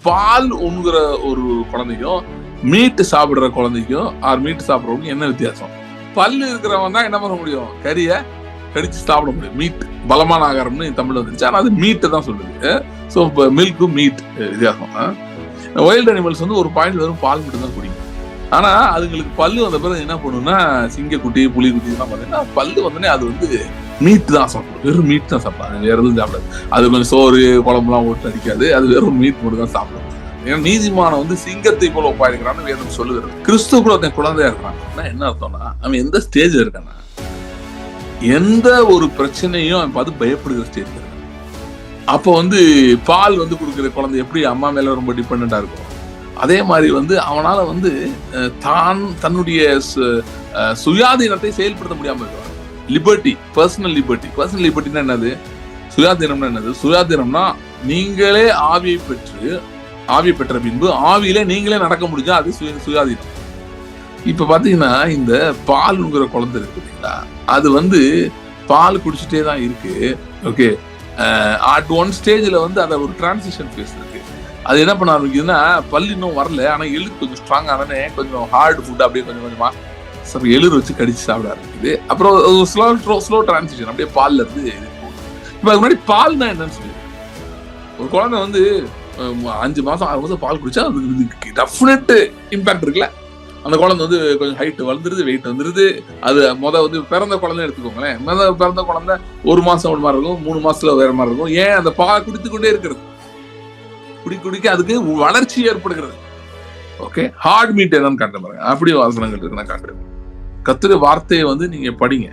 பால் உண்கிற ஒரு குழந்தைக்கும் மீட்டு சாப்பிடுற குழந்தைக்கும் மீட்டு சாப்பிடுறவங்க என்ன வித்தியாசம்? பல்லு இருக்கிறவன் தான் என்ன பண்ண முடியும்? கறியை கடிச்சு சாப்பிட முடியும். மீட் பலமான ஆகாரம்னு தமிழ் வந்துருச்சு. ஆனா அது மீட்டை தான் சொல்லுது. ஸோ இப்போ மில்க்கும் மீட் வித்தியாசம். வைல்டு அனிமல்ஸ் வந்து ஒரு பாயிண்ட் வெறும் பால் மட்டும் தான் குடிக்கும். ஆனா அதுங்களுக்கு பல்லு வந்த பிறகு என்ன பண்ணுன்னா, சிங்கக்குட்டி புலிக்குட்டி எல்லாம் பார்த்தீங்கன்னா பல்லு வந்தோடனே அது வந்து மீட் தான் சாப்பிடும். வெறும் மீட் தான் சாப்பிடும். வேற எதுவும் சாப்பிடாது. அது கொஞ்சம் சோறு குழம்புலாம் போட்டு அடிக்காது. அது வெறும் மீட் மட்டும் தான் சாப்பிடும். ஏன்னா நீதிமானம் வந்து சிங்கத்தை போல ஒப்பாயிருக்கிறான்னு வேதம் சொல்லுகிறது. கிறிஸ்துவ கூட ஒருத்தன் குழந்தையா இருக்கான். என்ன அர்த்தம்னா, அவன் எந்த ஸ்டேஜ் இருக்கானா, எந்த ஒரு பிரச்சனையும் அவன் பார்த்து பயப்படுகிற ஸ்டேஜ் இருக்கு. அப்போ வந்து பால் வந்து கொடுக்குற குழந்தை எப்படி அம்மா மேல ரொம்ப டிபெண்டா இருக்கும், அதே மாதிரி வந்து அவனால வந்து தன்னுடைய சுயாதீனத்தை செயல்படுத்த முடியாம இருக்கான். லிபர்ட்டி, பர்சனல் லிபர்ட்டினா என்னது? சுயாதீனம்னா என்னது? சுயாதீனம்னா நீங்களே ஆவியை பெற்ற பின்பு ஆவியிலே நீங்களே நடக்க முடிஞ்சா அது சுயாதீனம். இப்ப பாத்தீங்கன்னா இந்த பால்ங்கிற குழந்தை இருக்கு இல்லைங்களா, அது வந்து பால் குடிச்சுட்டே தான் இருக்கு. ஓகே, அட் ஒன் ஸ்டேஜ்ல வந்து அதை ஒரு டிரான்சிஷன் ஃபேஸ் இருக்கு. அது என்ன பண்ண ஆரம்பிக்குதுன்னா, பல் இன்னும் வரல, ஆனா எள்ளு கொஞ்சம் ஸ்ட்ராங் ஆனே கொஞ்சம் ஹார்டு ஃபுட் அப்படியே கொஞ்சம் கொஞ்சமா எள்ளு வச்சு கடிச்சு சாப்பிட ஆரம்பிக்குது. அப்புறம் ஸ்லோ டிரான்சிஷன் அப்படியே பால்ல இருந்து இப்ப அதுக்கு முன்னாடி பால்னா என்னன்னு சொல்லி, ஒரு குழந்தை வந்து 5 மாசம் 6 மாசம் பால் குடிச்சா அதுக்கு டெஃபினட் இம்பாக்ட் இருக்குல்ல. அந்த குழந்தை வந்து கொஞ்சம் ஹைட் வளர்ந்துருது, வெயிட் வந்துருது. அது வந்து பிறந்த குழந்தை எடுத்துக்கோங்களேன். பிறந்த குழந்தை 1 மாசம் ஒரு மாதிரி இருக்கும், 3 மாசத்துல வேற மாதிரி இருக்கும். ஏன்? அந்த பால் குடித்துக்கொண்டே இருக்கிறது, குடிக்க அதுக்கு வளர்ச்சி ஏற்படுகிறது. ஓகே, ஹார்ட் மீட் என்னன்னு காட்டுறேன் பாருங்க. அப்படி வாசனங்கள் இருக்கு, நான் காட்டுறேன். கர்த்தருடைய வார்த்தையை வந்து நீங்க படிங்க.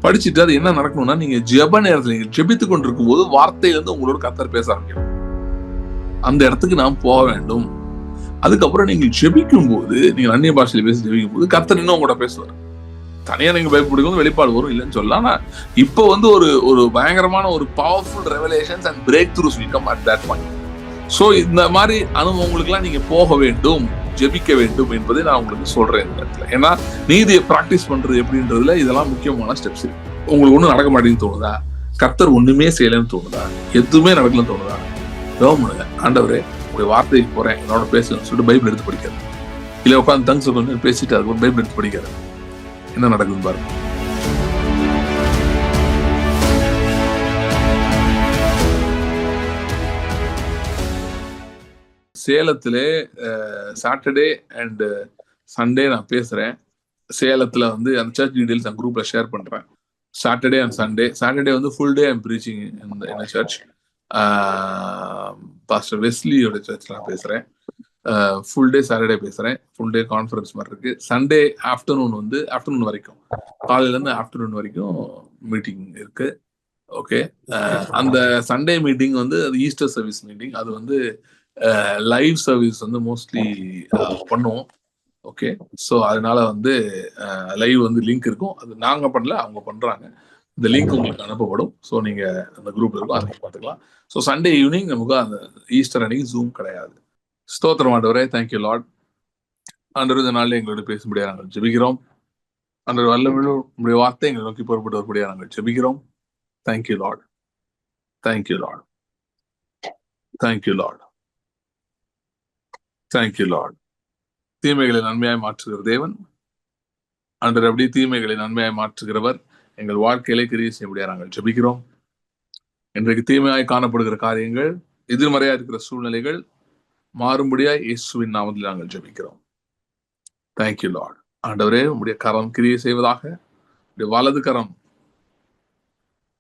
படிச்சுட்டு அது என்ன நடக்கணும்னா, நீங்க ஜெப நேரத்துல நீங்க ஜெபித்து கொண்டிருக்கும் போது வார்த்தையில இருந்து உங்களோட கர்த்தர் பேச ஆரம்பிக்கும். அந்த இடத்துக்கு நாம் போக வேண்டும். அதுக்கப்புறம் நீங்க ஜெபிக்கும் போது, நீங்க அந்நிய பாஷையில பேசி ஜெபிக்கும் போது கர்த்தர் இன்னும் உங்களோட பேசுவார். தனியா நீங்க பயப்படும்போது வெளிப்பாடு வரும், இல்லைன்னு சொல்லலாம். ஆனா இப்போ வந்து ஒரு பயங்கரமான ஒரு powerful revelations and breakthroughs will come at that point. So இந்த மாதிரி அனுபவங்களுக்கு எல்லாம் நீங்க போக வேண்டும், ஜெபிக்க வேண்டும் என்பதை நான் உங்களுக்கு சொல்றேன் இந்த இடத்துல. ஏன்னா நீதியை பிராக்டிஸ் பண்றது எப்படின்றதுல இதெல்லாம் முக்கியமான ஸ்டெப்ஸ் இருக்கு. உங்களுக்கு ஒண்ணும் நடக்க மாட்டேங்குன்னு தோணுதா? கர்த்தர் ஒண்ணுமே செய்யலன்னு தோணுதா? எதுவுமே நடக்கலன்னு தோணுதா? ஜெபம் பண்ணுங்க. ஆண்டவரே, உங்களுடைய வார்த்தைக்கு போறேன், என்னோட பேசுன்னு சொல்லிட்டு பைபிள் எடுத்து படிக்கிறது. இல்ல உட்காந்து தங்ஸ் கொஞ்சம் பேசிட்டு அதுக்கு ஒரு பைபிள் எடுத்து படிக்கிறது. என்ன நடக்குதுன்னு பாருங்க. சேலத்திலே சாட்டர்டே அண்ட் சண்டே நான் பேசுறேன். சேலத்துல வந்து அந்த சர்ச் டீடைல்ஸ் நான் குரூப்ல ஷேர் பண்றேன். சாட்டர்டே அண்ட் சாட்டர்டே வந்து full day I'm preaching in church. Pastor வெஸ்லியோட சர்ச்ல நான் பேசுறேன். ஃபுல் டே சாட்டர்டே பேசுறேன். ஃபுல் டே கான்ஃபரன்ஸ் மாதிரி இருக்கு. சண்டே ஆஃப்டர்நூன் வரைக்கும், காலையில இருந்து ஆஃப்டர்நூன் வரைக்கும் மீட்டிங் இருக்கு. ஓகே, அந்த சண்டே மீட்டிங் வந்து அது ஈஸ்டர் சர்வீஸ் மீட்டிங். அது வந்து லைவ் சர்வீஸ் வந்து மோஸ்ட்லி பண்ணுவோம். ஓகே, ஸோ அதனால வந்து லைவ் வந்து லிங்க் இருக்கும். அது நாங்க பண்ணல, அவங்க பண்றாங்க. இந்த லிங்க் உங்களுக்கு அனுப்பப்படும். ஸோ நீங்க அந்த குரூப்ல இருக்கும், அதை பார்த்துக்கலாம். ஸோ சண்டே ஈவினிங் நமக்கு அந்த ஈஸ்டர் அன்னைக்கு ஜூம் கிடையாது. ஸ்தோத்திரம் ஆண்டவரே, தேங்க்யூ லார்ட். ஆண்டவர் இந்த நாளில் எங்களோட பேசும்படியாக நாங்கள் ஜெபிக்கிறோம். ஆண்டவர் வல்லமையுள்ள உங்களுடைய வார்த்தை எங்களை நோக்கி புறப்பட்டு வரும்படியாக நாங்கள் ஜெபிக்கிறோம். Thank you Lord, thank you Lord, thank you Lord, thank you Lord. தீமைகளை நன்மையாய் மாற்றுகிற தேவன் ஆண்டவர், அப்படி தீமைகளை நன்மையாய் மாற்றுகிறவர் எங்கள் வாழ்க்கையிலே கிரியை செய்யக்கூடியா நாங்கள் ஜெபிக்கிறோம். இன்றைக்கு தீமையாய் காணப்படுகிற காரியங்கள், எதிர்மறையா இருக்கிற சூழ்நிலைகள் மாறும்படியாய் இயேசுவின் நாமத்தில் நாங்கள் ஜெபிக்கிறோம். Thank you Lord. ஆண்டவரே, உங்களுடைய கரம் கிரியை செய்வதாக. உடைய வலது கரம்,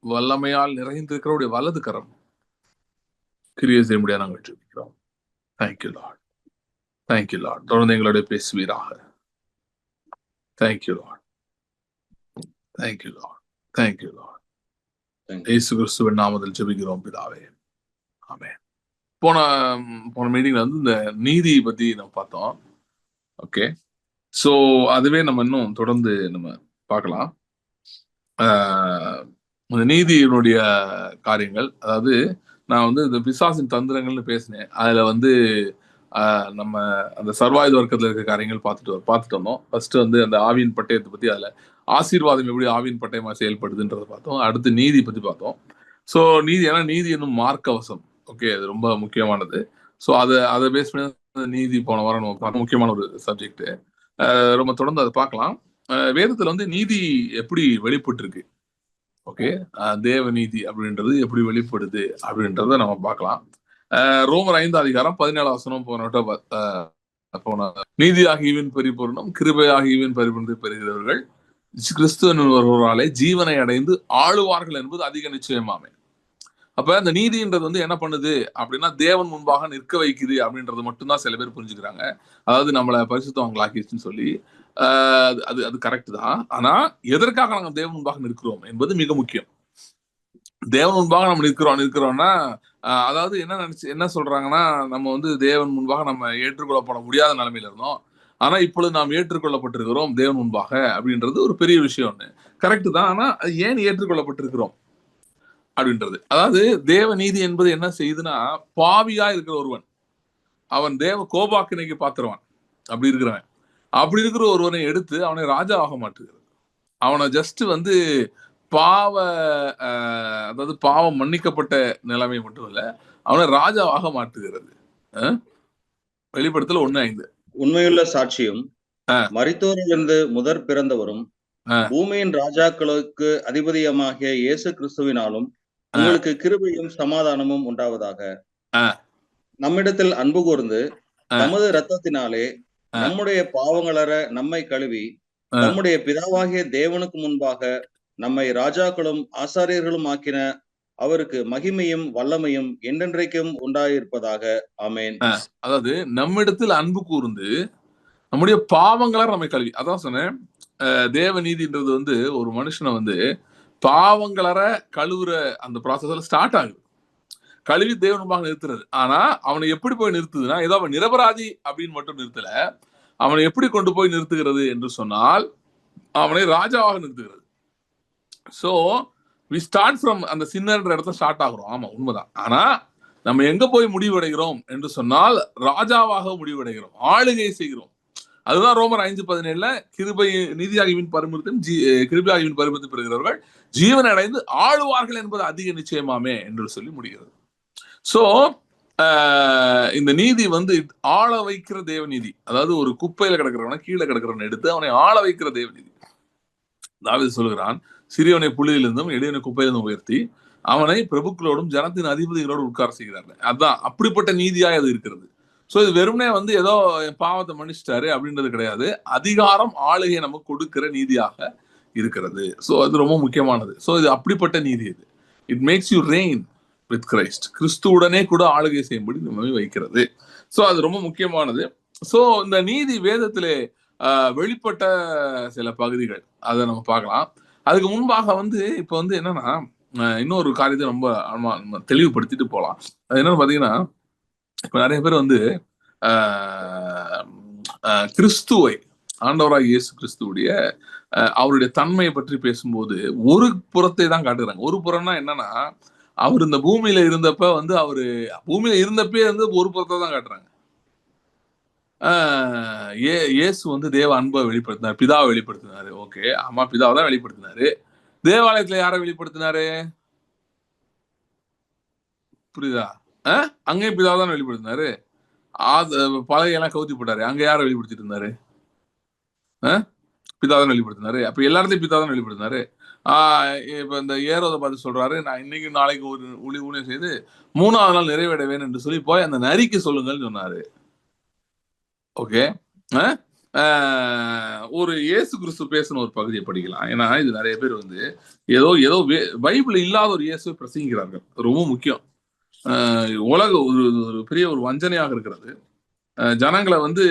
வல்லமையால் நிறைந்திருக்கிற உடைய வலது கரம் கிரியை செய்ய முடியாது நாங்கள் ஜெபிக்கிறோம். Thank you Lord, thank you Lord. தொடர்ந்து எங்களோட பேசுவீராக. Thank you Lord, thank you Lord, thank you Lord. இயேசு கிறிஸ்துவின் நாமத்தில் ஜெபிக்கிறோம் பிதாவே, ஆமென். போன மீட்டிங்ல வந்து இந்த நீதியை பத்தி நம்ம பார்த்தோம். ஓகே, சோ அதுவே நம்ம இன்னும் தொடர்ந்து நம்ம பார்க்கலாம். இந்த நீதியினுடைய காரியங்கள், அதாவது நான் வந்து இந்த பிசாசின் தந்திரங்கள்னு பேசினேன். அதுல வந்து நம்ம அந்த சர்வாயுத வர்க்கத்துல இருக்க காரியங்கள் பார்த்துட்டு வந்தோம். ஃபர்ஸ்ட் வந்து அந்த ஆவியின் பட்டயத்தை பத்தி, அதுல ஆசீர்வாதம் எப்படி ஆவியின் பட்டயமா செயல்படுதுன்றதை பார்த்தோம். அடுத்து நீதி பத்தி பார்த்தோம். ஸோ நீதி, ஏன்னா நீதி என்னும் மார்க்கவசம். ஓகே, அது ரொம்ப முக்கியமானது. ஸோ அதை பேஸ் பண்ணி நீதி போன வாரம் நம்ம பார்க்க முக்கியமான ஒரு சப்ஜெக்ட். ரொம்ப தொடர்ந்து அதை பார்க்கலாம். வேதத்துல வந்து நீதி எப்படி வெளிப்பட்டு இருக்கு, ஓகே, தேவ நீதி அப்படின்றது எப்படி வெளிப்படுது அப்படின்றத நம்ம பார்க்கலாம். ரோமர் 5 அதிகாரம் 17 வசனம் போன நீதி ஆகியவின் பரிபூர்ணம் கிருபை ஆகியவின் பரிபூர்ணத்தை பெறுகிறவர்கள் கிறிஸ்துவன் ஒருவராலே ஜீவனை அடைந்து ஆளுவார்கள் என்பது அதிக நிச்சயமாமே. அப்ப அந்த நீதின்றது வந்து என்ன பண்ணுது அப்படின்னா தேவன் முன்பாக நிற்க வைக்குது அப்படின்றது மட்டும்தான் சில பேர் புரிஞ்சுக்கிறாங்க. அதாவது நம்மளை பரிசுத்தவங்களாக்கிடுச்சுன்னு சொல்லி அது அது கரெக்ட் தான். ஆனா எதற்காக நாங்கள் தேவன் முன்பாக நிற்கிறோம் என்பது மிக முக்கியம். தேவன் முன்பாக நம்ம நிற்கிறோம்னா அதாவது என்ன சொல்றாங்கன்னா, நம்ம வந்து தேவன் முன்பாக நம்ம ஏற்றுக்கொள்ளப்பட முடியாத நிலைமையில இருந்தோம், ஆனா இப்பொழுது நாம் ஏற்றுக்கொள்ளப்பட்டிருக்கிறோம் தேவன் முன்பாக அப்படின்றது ஒரு பெரிய விஷயம். ஒண்ணு கரெக்ட் தான். ஆனா ஏன் ஏற்றுக்கொள்ளப்பட்டிருக்கிறோம் அப்படின்றது, அதாவது தேவ நீதி என்பது என்ன செய்யுதுன்னா, பாவியா இருக்கிற ஒருவன் அவன் தேவ கோபாக்கினைக்கு பாத்திரவான் அப்படி இருக்கிற ஒருவனை எடுத்து அவனை ராஜா ஆக மாட்டுகிறது. அவனை ஜஸ்ட் வந்து அதாவது பாவம் மன்னிக்கப்பட்ட நிலைமை மட்டும் இல்ல, அவனை ராஜாவாக மாற்றுகிறது. வெளிப்படுத்தல் 1:5 உண்மையுள்ள சாட்சியும் மரித்தோரிலிருந்து முதற் பிறந்தவரும் பூமியின் ராஜாக்களுக்கு அதிபதியமாகிய இயேசு கிறிஸ்துவினாலும் உங்களுக்கு கிருபையும் சமாதானமும் உண்டாவதாக. நம்மிடத்தில் அன்பு கூர்ந்து நமது இரத்தத்தினாலே நம்முடைய பாவங்களற நம்மை கழுவி நம்முடைய பிதாவாகிய தேவனுக்கு முன்பாக நம்மை ராஜாக்களும் ஆசாரியர்களும் ஆக்கின அவருக்கு மகிமையும் வல்லமையும் என்றென்றைக்கும் உண்டாயிருப்பதாக. ஆமேன். அதாவது நம்மிடத்தில் அன்பு கூர்ந்து நம்முடைய பாவங்கள நம்மை கழுவி, அதான் சொன்னேன். தேவ நீதின்றது வந்து ஒரு மனுஷனை வந்து பாவங்களற கழுவுற அந்த ப்ராசஸ்ல ஸ்டார்ட் ஆகுது. கழுவி தேவனுமாக நிறுத்துறது. ஆனா அவனை எப்படி போய் நிறுத்துதுன்னா, ஏதோ அவன் நிரபராதி அப்படின்னு மட்டும் நிறுத்தல, அவனை எப்படி கொண்டு போய் நிறுத்துகிறது என்று சொன்னால் அவனை ராஜாவாக நிறுத்துகிறது. சோ வி ஸ்டார்ட் ஃப்ரம் அந்த சின்னர்ன்ற இடத்துல ஸ்டார்ட் ஆகிறோம். ஆமா, உண்மைதான். ஆனா நம்ம எங்க போய் முடிவடைகிறோம் என்று சொன்னால் ராஜாவாக முடிவடைகிறோம், ஆளுகை செய்கிறோம். அதுதான் ரோமர் 5:17 கிருபை நீதியாகிவின் பரிபூரணத்தையும் கிருபை ஆகிவின் பரிபூரணத்தை பெறுகிறவர்கள் ஜீவனை அடைந்து ஆளுவார்கள் என்பது அதிக நிச்சயமாமே என்று சொல்லி முடிகிறது. சோ இந்த நீதி வந்து ஆள வைக்கிற தேவ நீதி. அதாவது ஒரு குப்பையில கிடக்கிறவன கீழே கிடக்கிறவன் எடுத்து அவனை ஆள வைக்கிற தேவ நீதி. தாவீது சொல்கிறான், சிறியவனை புலியிலிருந்தும் எளியவனை குப்பையிலிருந்தும் உயர்த்தி அவனை பிரபுக்களோடும் ஜனத்தின் அதிபதிகளோடு உட்கார செய்கிறார்கள். அதான் அப்படிப்பட்ட நீதியாய் அது இருக்கிறது. சோ இது வெறுமனே வந்து ஏதோ பாவத்தை மன்னிச்சிட்டாரு அப்படின்றது கிடையாது. அதிகாரம் ஆளுகை நமக்கு கொடுக்கிற நீதியாக இருக்கிறது. சோ அது ரொம்ப முக்கியமானது. சோ இது அப்படிப்பட்ட நீதி. இது it makes you rain with Christ. கிறிஸ்துவுடனே கூட ஆளுகை செய்யும்படி நம்ம வைக்கிறது. சோ அது ரொம்ப முக்கியமானது. சோ இந்த நீதி வேதத்திலே வெளிப்பட்ட சில பகுதிகள் அதை நம்ம பார்க்கலாம். அதுக்கு முன்பாக வந்து இப்ப வந்து என்னன்னா, இன்னொரு காரியத்தை ரொம்ப தெளிவுபடுத்திட்டு போலாம். அது என்னன்னு பாத்தீங்கன்னா, இப்ப நிறைய பேர் வந்து கிறிஸ்துவை, ஆண்டவராக இயேசு கிறிஸ்துவுடைய அவருடைய தன்மையை பற்றி பேசும்போது ஒரு புறத்தை தான் காட்டுறாங்க. ஒரு புறம்னா என்னன்னா, அவர் இந்த பூமியில இருந்தப்ப வந்து அவரு பூமியில இருந்தப்பே வந்து ஒரு புறத்தை தான் காட்டுறாங்க. இயேசு வந்து தேவ அன்பை வெளிப்படுத்தினார், பிதாவை வெளிப்படுத்தினாரு. ஓகே, ஆமா, பிதாவை தான் வெளிப்படுத்தினாரு. தேவாலயத்துல யாரை வெளிப்படுத்தினாரு? புரியுதா? அங்கேயும் பிதாவை தான் வெளிப்படுத்தினாரு. பழையெல்லாம் கவுத்தி போட்டாரு, அங்க யாரை வெளிப்படுத்திட்டு இருந்தாரு? பிதாதான் வெளிப்படுத்தினாரு. அப்ப எல்லாத்தையும் பிதாதான் வெளிப்படுத்தினாரு. இப்ப இந்த ஏரோதை பார்த்து சொல்றாரு, நான் இன்னைக்கு நாளைக்கு ஒரு ஊழியம் செய்து 3ஆவது நாள் நிறைவேறவேன் என்று சொல்லி போய் அந்த நரிக்கு சொல்லுங்கன்னு சொன்னாரு. ஓகே, ஒரு இயேசு கிறிஸ்து பேசின ஒரு பகுதியை படிக்கலாம். ஏன்னா இது நிறைய பேர் வந்து ஏதோ பைபிள் இல்லாத ஒரு இயேசுவை பிரசங்கிக்கிறார்கள். ரொம்ப முக்கியம். உலக ஒரு பெரிய ஒரு வஞ்சனையாக இருக்கிறது. ஜனங்களை வந்து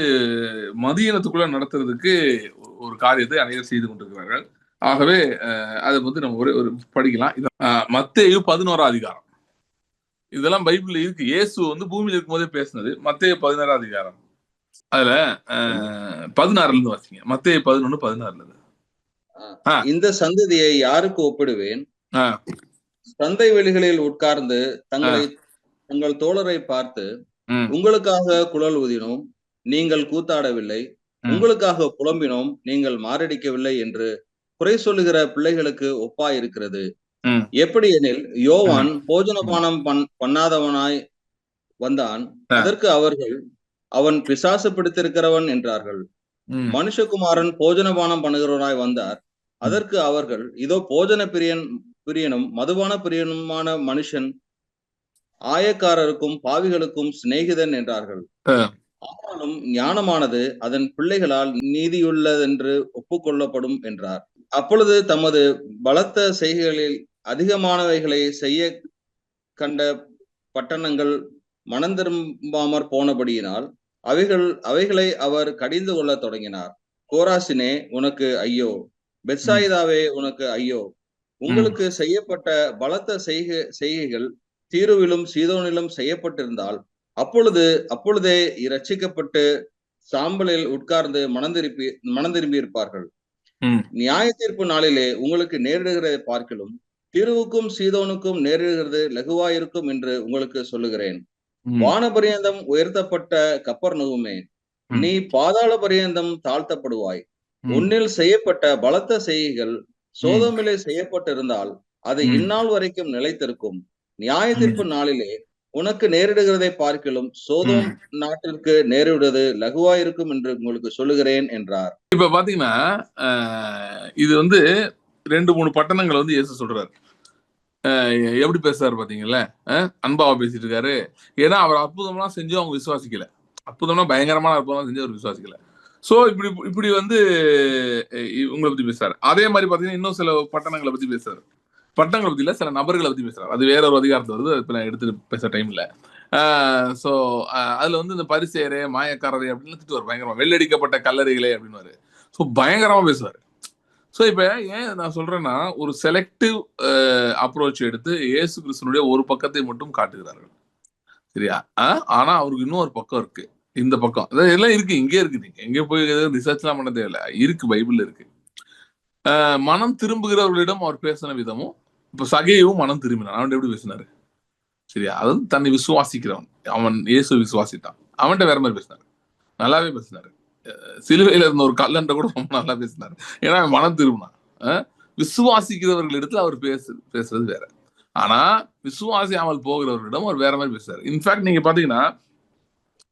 மதியினத்துக்குள்ள நடத்துறதுக்கு ஒரு காரியத்தை அனைவரும் செய்து கொண்டிருக்கிறார்கள். ஆகவே அதை வந்து நம்ம ஒரு படிக்கலாம். மத்தேயு 11ஆம் அதிகாரம், இதெல்லாம் பைபிள்ல இருக்கு. இயேசு வந்து பூமியில இருக்கும் போதே பேசினது. மத்தேயு 16ஆம் அதிகாரம், அதுல 16ல இருந்து வாசிங்க. மத்தேயு 11:16. இந்த சந்ததியை யாருக்கு ஒப்பிடுவேன்? சந்தை வெளிகளில் உட்கார்ந்து தங்கள் தோழரை பார்த்து, உங்களுக்காக குழல் ஊதினோம், நீங்கள் கூத்தாடவில்லை, உங்களுக்காக புலம்பினோம், நீங்கள் மாரடிக்கவில்லை என்று குறை சொல்லுகிற பிள்ளைகளுக்கு ஒப்பாயிருக்கிறது. எப்படி எனில் யோவான் போஜனபானம் பண்ணாதவனாய் வந்தான். அதற்கு அவர்கள், அவன் பிசாசு பிடித்திருக்கிறவன் என்றார்கள். மனுஷகுமாரன் போஜனபானம் பண்ணுகிறவராய் வந்தார். அதற்கு அவர்கள், இதோ போஜன பிரியனும் மதுபான பிரியனுமான மனுஷன் ஆயக்காரருக்கும் பாவிகளுக்கும் சிநேகிதன் என்றார்கள். ஆனாலும் ஞானமானது அதன் பிள்ளைகளால் நீதியுள்ளதென்று ஒப்புக்கொள்ளப்படும் என்றார். அப்பொழுது தமது பலத்த செய்கைகளில் அதிகமானவைகளை செய்ய கண்ட பட்டணங்கள் மனந்திரும்பாமற் போனபடியினால் அவைகளை அவர் கடிந்து கொள்ள தொடங்கினார். கோராசினே உனக்கு ஐயோ, பெத்சாயிதாவே உனக்கு ஐயோ, உங்களுக்கு செய்யப்பட்ட பலத்த செய்கைகள் தீருவிலும் சீதோனிலும் செய்யப்பட்டிருந்தால் அப்பொழுதே இரட்சிக்கப்பட்டு சாம்பலில் உட்கார்ந்து மனந்திரும்பி இருப்பார்கள். நியாய தீர்ப்பு நாளிலே உங்களுக்கு நேரிடுகிறதை பார்க்கிலும் தீருவுக்கும் சீதோனுக்கும் நேரிடுகிறது லகுவாயிருக்கும் என்று உங்களுக்கு சொல்லுகிறேன். வான பரியந்தம் உயர்த்தப்பட்ட கப்பர்நகூமே, நீ பாதாள பரியந்தம் தாழ்த்தப்படுவாய். உன்னில் செய்யப்பட்ட பலத்த செய்கைகள் சோதோமிலே செய்யப்பட்டிருந்தால் அது இந்நாள் வரைக்கும் நிலைத்திருக்கும். நியாய தீர்ப்பு நாளிலே உனக்கு நேரிடுகிறதை பார்க்கிலும் சோதோம் நாட்டிற்கு நேரிடுவது லகுவாயிருக்கும் என்று உங்களுக்கு சொல்லுகிறேன் என்றார். இப்ப பாத்தீங்கன்னா இது 2-3 பட்டணங்கள் இயேசு சொல்றாரு. எப்படி பேசுறாரு பாத்தீங்கல்ல, அன்பாவா பேசிட்டு இருக்காரு. ஏன்னா அவர் அற்புதம்லாம் செஞ்சு அவங்க விசுவாசிக்கல. அற்புதம்னா பயங்கரமான அற்புதம் செஞ்சு அவர் விசுவாசிக்கல. சோ இப்படி உங்களை பத்தி பேசுறாரு. அதே மாதிரி பாத்தீங்கன்னா இன்னும் சில பட்டணங்களை பத்தி பேசுறாரு. பட்டணங்களை பத்தி இல்ல, சில நபர்களை பத்தி பேசுறாரு. அது வேற ஒரு அதிகாரத்தை வருது, இப்ப நான் எடுத்து பேச டைம் இல்ல. சோ அதுல இந்த பரிசேரே மாயக்காரரே அப்படின்னு திட்டுவார் பயங்கரமா. வெள்ளடிக்கப்பட்ட கல்லறைகளே அப்படின்னு சோ பயங்கரமா பேசுவாரு. சோ இப்ப ஏன் நான் சொல்றேன்னா, ஒரு செலக்டிவ் அப்ரோச் எடுத்து இயேசு கிறிஸ்துனுடைய ஒரு பக்கத்தை மட்டும் காட்டுகிறார்கள். சரியா? ஆனா அவருக்கு இன்னொரு பக்கம் இருக்கு. இந்த பக்கம் எல்லாம் இருக்கு, இங்கே இருக்கு. நீங்க எங்க போய் ரிசர்ச் எல்லாம் பண்ண தேவையில்ல, இருக்கு, பைபிள் இருக்கு. மனம் திரும்புகிறவர்களிடம் அவர் பேசின விதமும், இப்ப சகேயும் மனம் திரும்பினான். அவன் எப்படி பேசினாரு? சரியா? அதாவது தன்னை விசுவாசிக்கிறவன், அவன் இயேசு விசுவாசித்தான், அவன்கிட்ட வேற மாதிரி பேசினாரு. நல்லாவே பேசினாரு. சிலுவையில இருந்த ஒரு கல்லன்ற கூட ரொம்ப நல்லா பேசினாரு. ஏன்னா மனம் திரும்பினான். விசுவாசிக்கிறவர்கள் இடத்துல அவர் பேசுறது வேற. ஆனா விசுவாசியாமல் போகிறவர்களிடம் அவர் வேற மாதிரி பேசுறாரு. இன்ஃபேக்ட் நீங்க பாத்தீங்கன்னா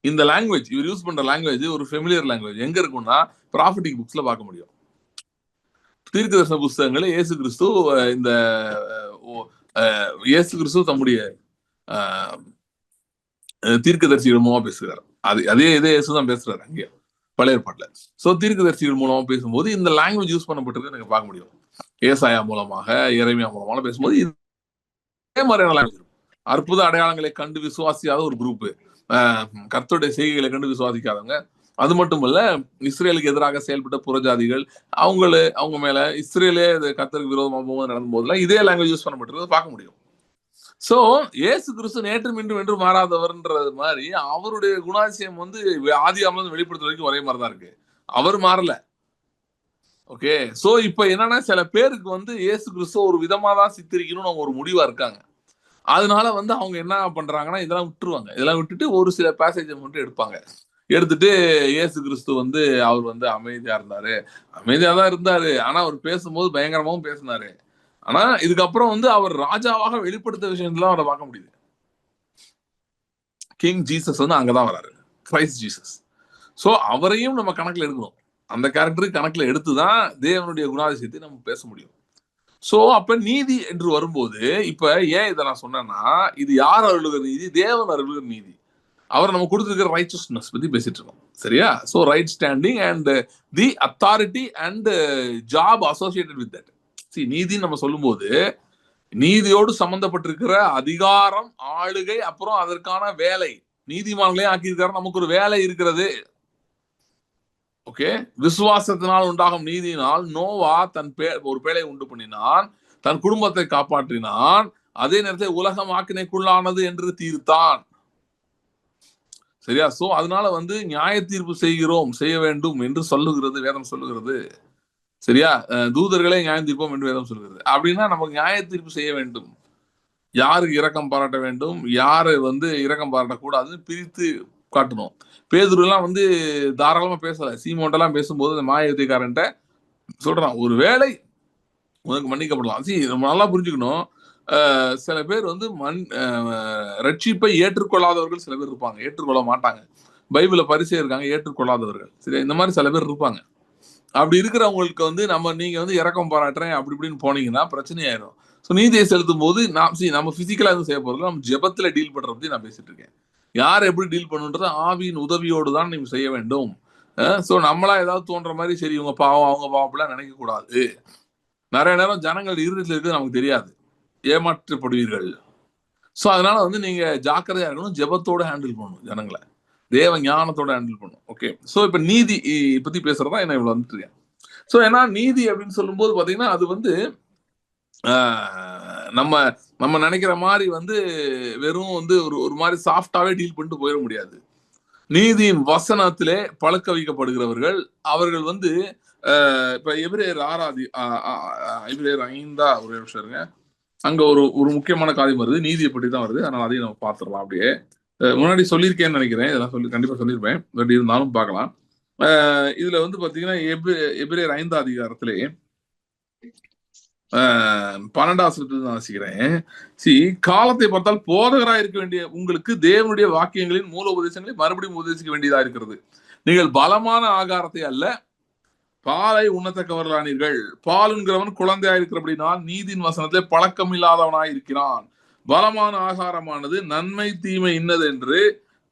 இந்த லாங்குவேஜ் இவர் யூஸ் பண்ற லாங்குவேஜ் ஒரு ஃபெமிலியர் லாங்குவேஜ் எங்க இருக்கும்னா ப்ராஃபட்டிக் புக்ஸ்ல பார்க்க முடியும். தீர்க்கதரிசன புஸ்தகங்களை இயேசு கிறிஸ்து தம்முடைய தீர்க்கதரிசிகள் மூலமா பேசுகிறார். அதே இயேசுதான் பேசுறாரு அங்கே பழைய ஏற்பாட்டுல. சோ தீர்க்கதரிசிகள் மூலமா பேசும்போது இந்த லாங்குவேஜ் யூஸ் பண்ணப்பட்டிருக்கு நீங்க பார்க்க முடியும். ஏசாயா மூலமாக, எரேமியா மூலமாக பேசும்போது இதே மாதிரியான லாங்குவேஜ். அற்புத அடையாளங்களை கண்டு விசுவாசியாத ஒரு குரூப், கர்த்தருடைய செய்கைகளை கண்டு விசுவாசிக்காதவங்க. அது மட்டுமல்ல, இஸ்ரேலுக்கு எதிராக செயல்பட்ட புறஜாதிகள், அவங்க மேல இஸ்ரேலே கர்த்தருக்கு விரோதமா போகும்போது நடந்த போதுல இதே லாங்குவேஜ் யூஸ் பண்ணப்பட்டிருக்கிறது பார்க்க முடியும். சோ இயேசு கிறிஸ்து நேற்றும் இன்றும் என்று மாறாதவர்ன்றது மாதிரி அவருடைய குணாதிசயம் ஆதியாகமம் வெளிப்படுத்துற வரைக்கும் ஒரே மாதிரிதான் இருக்கு. அவர் மாறல. ஓகே. சோ இப்ப என்னன்னா, சில பேருக்கு இயேசு கிறிஸ்து ஒரு விதமா தான் சித்தரிக்கணும்னு அவங்க ஒரு முடிவா இருக்காங்க. அதனால அவங்க என்ன பண்றாங்கன்னா, இதெல்லாம் விட்டுருவாங்க. இதெல்லாம் விட்டுட்டு ஒரு சில பேசேஜ் மட்டும் எடுப்பாங்க. எடுத்துட்டு இயேசு கிறிஸ்து அவர் அமைதியா இருந்தாரு, அமைதியா தான் இருந்தாரு. ஆனா அவர் பேசும்போது பயங்கரமாவும் பேசினாரு. ஆனா இதுக்கப்புறம் அவர் ராஜாவாக வெளிப்படுத்த விஷயத்துல அவரை பார்க்க முடியுது. கிங் ஜீசஸ் அங்கதான் வராரு, கிரைஸ்ட் ஜீசஸ். சோ அவரையும் நம்ம கணக்குல எடுக்கணும். அந்த கேரக்டருக்கு கணக்குல எடுத்துதான் தேவனுடைய குணாதிசயத்தை நம்ம பேச முடியும். சோ அப்ப நீதி என்று வரும்போது, இப்ப ஏன் இதை நான் சொன்னேன்னா, இது யார் அருளுகிற நீதி? தேவன் அருளுகிற நீதி. அவர் நம்ம கொடுத்திருக்கிற ரைச்சஸ்னஸ் பத்தி பேசிட்டு இருக்கோம். சரியா? So right standing and the authority and job associated with that. நீதின்னு நம்ம சொல்லும் போது நீதியோடு சம்பந்தப்பட்டிருக்கிற அதிகாரம், ஆளுகை, அப்புறம் அதற்கான வேலை. நீதிமான்களே ஆக்கியிருக்காரு, நமக்கு ஒரு வேலை இருக்கிறது. ஓகே. விசுவாசத்தினால் உண்டாகும் நீதியினால் நோவா ஒரு பேழையை உண்டு பண்ணினான், தன் குடும்பத்தை காப்பாற்றினான், அதே நேரத்தில் உலகம் ஆக்கினைக்குள்ளானது என்று தீர்த்தான். சரியா? சோ அதனால நியாய தீர்ப்பு செய்ய வேண்டும் என்று சொல்லுகிறது வேதம் சொல்லுகிறது. சரியா? தூதர்களே நியாயம் தீர்ப்போம் என்று வேதம் சொல்கிறது. அப்படின்னா நமக்கு நியாய தீர்ப்பு செய்ய வேண்டும். யாருக்கு இரக்கம் பாராட்ட வேண்டும், யாரு இரக்கம் பாராட்டக்கூடாதுன்னு பிரித்து காட்டணும். பேதுரு எல்லாம் தாராளமா பேசல. சீமோண்டெல்லாம் பேசும்போது அந்த மாயத்திக்காரன்ட்ட சொல்றான், ஒரு வேளை உனக்கு மன்னிக்கப்படலாம். நம்ம நல்லா புரிஞ்சுக்கணும், சில பேர் வந்து ரட்சிப்பை ஏற்றுக்கொள்ளாதவர்கள் சில பேர் இருப்பாங்க, ஏற்றுக்கொள்ள மாட்டாங்க. பைபிள பரிசே இருக்காங்க, ஏற்றுக்கொள்ளாதவர்கள். சரி, இந்த மாதிரி சில பேர் இருப்பாங்க. அப்படி இருக்கிறவங்களுக்கு வந்து நீங்க வந்து இறக்கம் பாராட்டுறேன் அப்படி இப்படின்னு போனீங்கன்னா பிரச்சனையாயிரும். ஸோ நீதியை செலுத்தும் போது நம்ம பிசிக்கலா எதுவும் செய்ய போறது, நம்ம ஜெபத்துல டீல் பண்ற பத்தி நான் பேசிட்டு இருக்கேன். யார் எப்படி டீல் பண்ணுன்றது ஆவியின் உதவியோடு தான் நீங்க செய்ய வேண்டும். ஸோ நம்மளா ஏதாவது தோன்ற மாதிரி சரி இவங்க பாவம் அவங்க பாவம் அப்படிலாம் நினைக்க கூடாது. நிறைய நேரம் ஜனங்கள் இருதயத்தில் இருக்கிறது நமக்கு தெரியாது, ஏமாற்றப்படுவீர்கள். ஸோ அதனால வந்து நீங்க ஜாக்கிரதையா இருக்கணும், ஜெபத்தோட ஹேண்டில் பண்ணணும் ஜனங்களை, தேவ ஞானத்தோட ஹேண்டில் பண்ணணும். ஓகே, ஸோ இப்ப நீதி பத்தி பேசுறதா என்ன இவ்வளவு வந்துட்டு இருக்கேன். ஸோ ஏன்னா நீதி அப்படின்னு சொல்லும்போது பாத்தீங்கன்னா அது வந்து நம்ம நம்ம நினைக்கிற மாதிரி வந்து வெறும் வந்து ஒரு மாதிரி சாஃப்டாவே டீல் பண்ணிட்டு போயிட முடியாது. நீதியின் வசனத்திலே பழக்க வைக்கப்படுகிறவர்கள் அவர்கள் வந்து இப்ப எபிரேயர் 5 ஒரு நிமிஷம் இருங்க, அங்க ஒரு முக்கியமான காரியம் வருது, நீதியை பற்றி தான் வருது, அதனால அதையும் நம்ம பார்த்துடலாம். அப்படியே முன்னாடி சொல்லியிருக்கேன்னு நினைக்கிறேன், இதெல்லாம் கண்டிப்பா சொல்லியிருப்பேன், பட் இருந்தாலும் பார்க்கலாம். இதுல வந்து பாத்தீங்கன்னா எபிரேயர் 5 12 நான் வாசிக்கிறேன். காலத்தை பார்த்தால் போதகராக இருக்க வேண்டிய உங்களுக்கு தேவனுடைய வாக்கியங்களின் மூல உபதேசங்களை மறுபடியும் உபதேசிக்க வேண்டியதா இருக்கிறது. நீங்கள் பலமான ஆகாரத்தை அல்ல பாலை உண்ணத்தக்கவர்களானீர்கள். பால் என்கிறவன் குழந்தையா இருக்கிறபடினால் நீதியின் வசனத்திலே பழக்கம் இல்லாதவனாய் இருக்கிறான். பலமான ஆகாரமானது நன்மை தீமை இன்னது என்று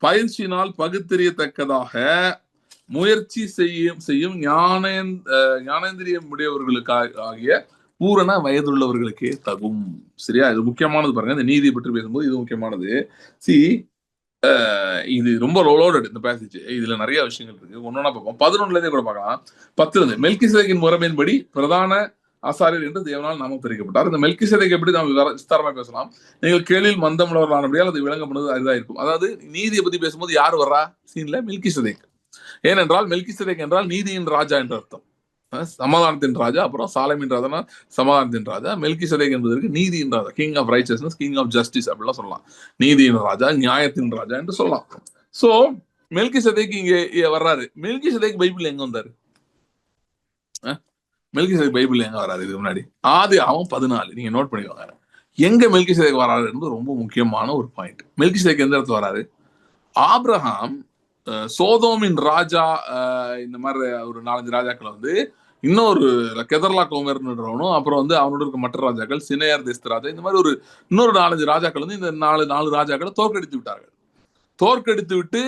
பயிற்சியினால் பகுத்தறியத்தக்கதாக முயற்சி செய்யும் ஞானேந்திரியம் உடையவர்களுக்காகிய பூரண வயதுள்ளவர்களுக்கே தகும். சரியா, இது முக்கியமானது பாருங்க. இந்த நீதியை பற்றி பேசும்போது இது முக்கியமானது. இது ரொம்ப லோடட் இந்த பேசேஜ். இதுல நிறைய விஷயங்கள் இருக்கு, ஒன்னொன்னா பார்ப்போம். 11 இருந்தே கூட பார்க்கலாம். 10 மெல்கிசேதேக்கின் முறைமையின்படி பிரதான ஆசாரியர் என்று தேவனால் நாம பிரிக்கப்பட்டார். இந்த மெல்கிசேதேக் எப்படி நம்ம விஸ்தாரமா பேசலாம். நீங்கள் கேளில் மந்தமுள்ளவர்களானபடியால் அது விளங்க பண்ணது அரிதா இருக்கும். அதாவது நீதியை பத்தி பேசும்போது யார் வர்றா சீன்ல? மெல்கிசேதேக். ஏனென்றால் மெல்கிசேதேக் என்றால் நீதியின் ராஜா என்ற அர்த்தம். சமாதானத்தின் ராஜா, அப்புறம் சாலமின் ராஜா சமாதானத்தின் ராஜா, மெல்கிசேதேக் என்பதற்கு நீதியின் ராஜா, king of righteousness, king of justice அப்படிலாம் சொல்லலாம். நீதியின் ராஜா, நியாயத்தின் ராஜா என்று சொல்லலாம். சோ மெல்கிசேதேக் இங்க வர்றாரு. மெல்கிசேதேக் பைபிள் எங்க வந்தாரு? மெல்கிசேதேக் பைபிள் எங்க வராரு? இதுக்கு முன்னாடி ஆதியாகமம் 14 நீங்க நோட் பண்ணிக்கோங்க. எங்க மெல்கிசேதேக் வராரு என்பது ரொம்ப முக்கியமான ஒரு பாயிண்ட். மெல்கிசேதேக் எந்த இடத்துல வராரு? ஆபிரகாம் சோதோமின் ராஜா, இந்த மாதிரி ஒரு 4-5 ராஜாக்கள் வந்து இன்னொரு கெதர்லா கோமர்ன்றவனும், அப்புறம் வந்து அவனோட இருக்க மற்ற ராஜாக்கள் சினையர் தேச ராஜா, இந்த மாதிரி இன்னொரு 4-5 ராஜாக்கள் வந்து இந்த 4 ராஜாக்களை தோற்கடித்து விட்டார்கள். தோற்கடித்து விட்டு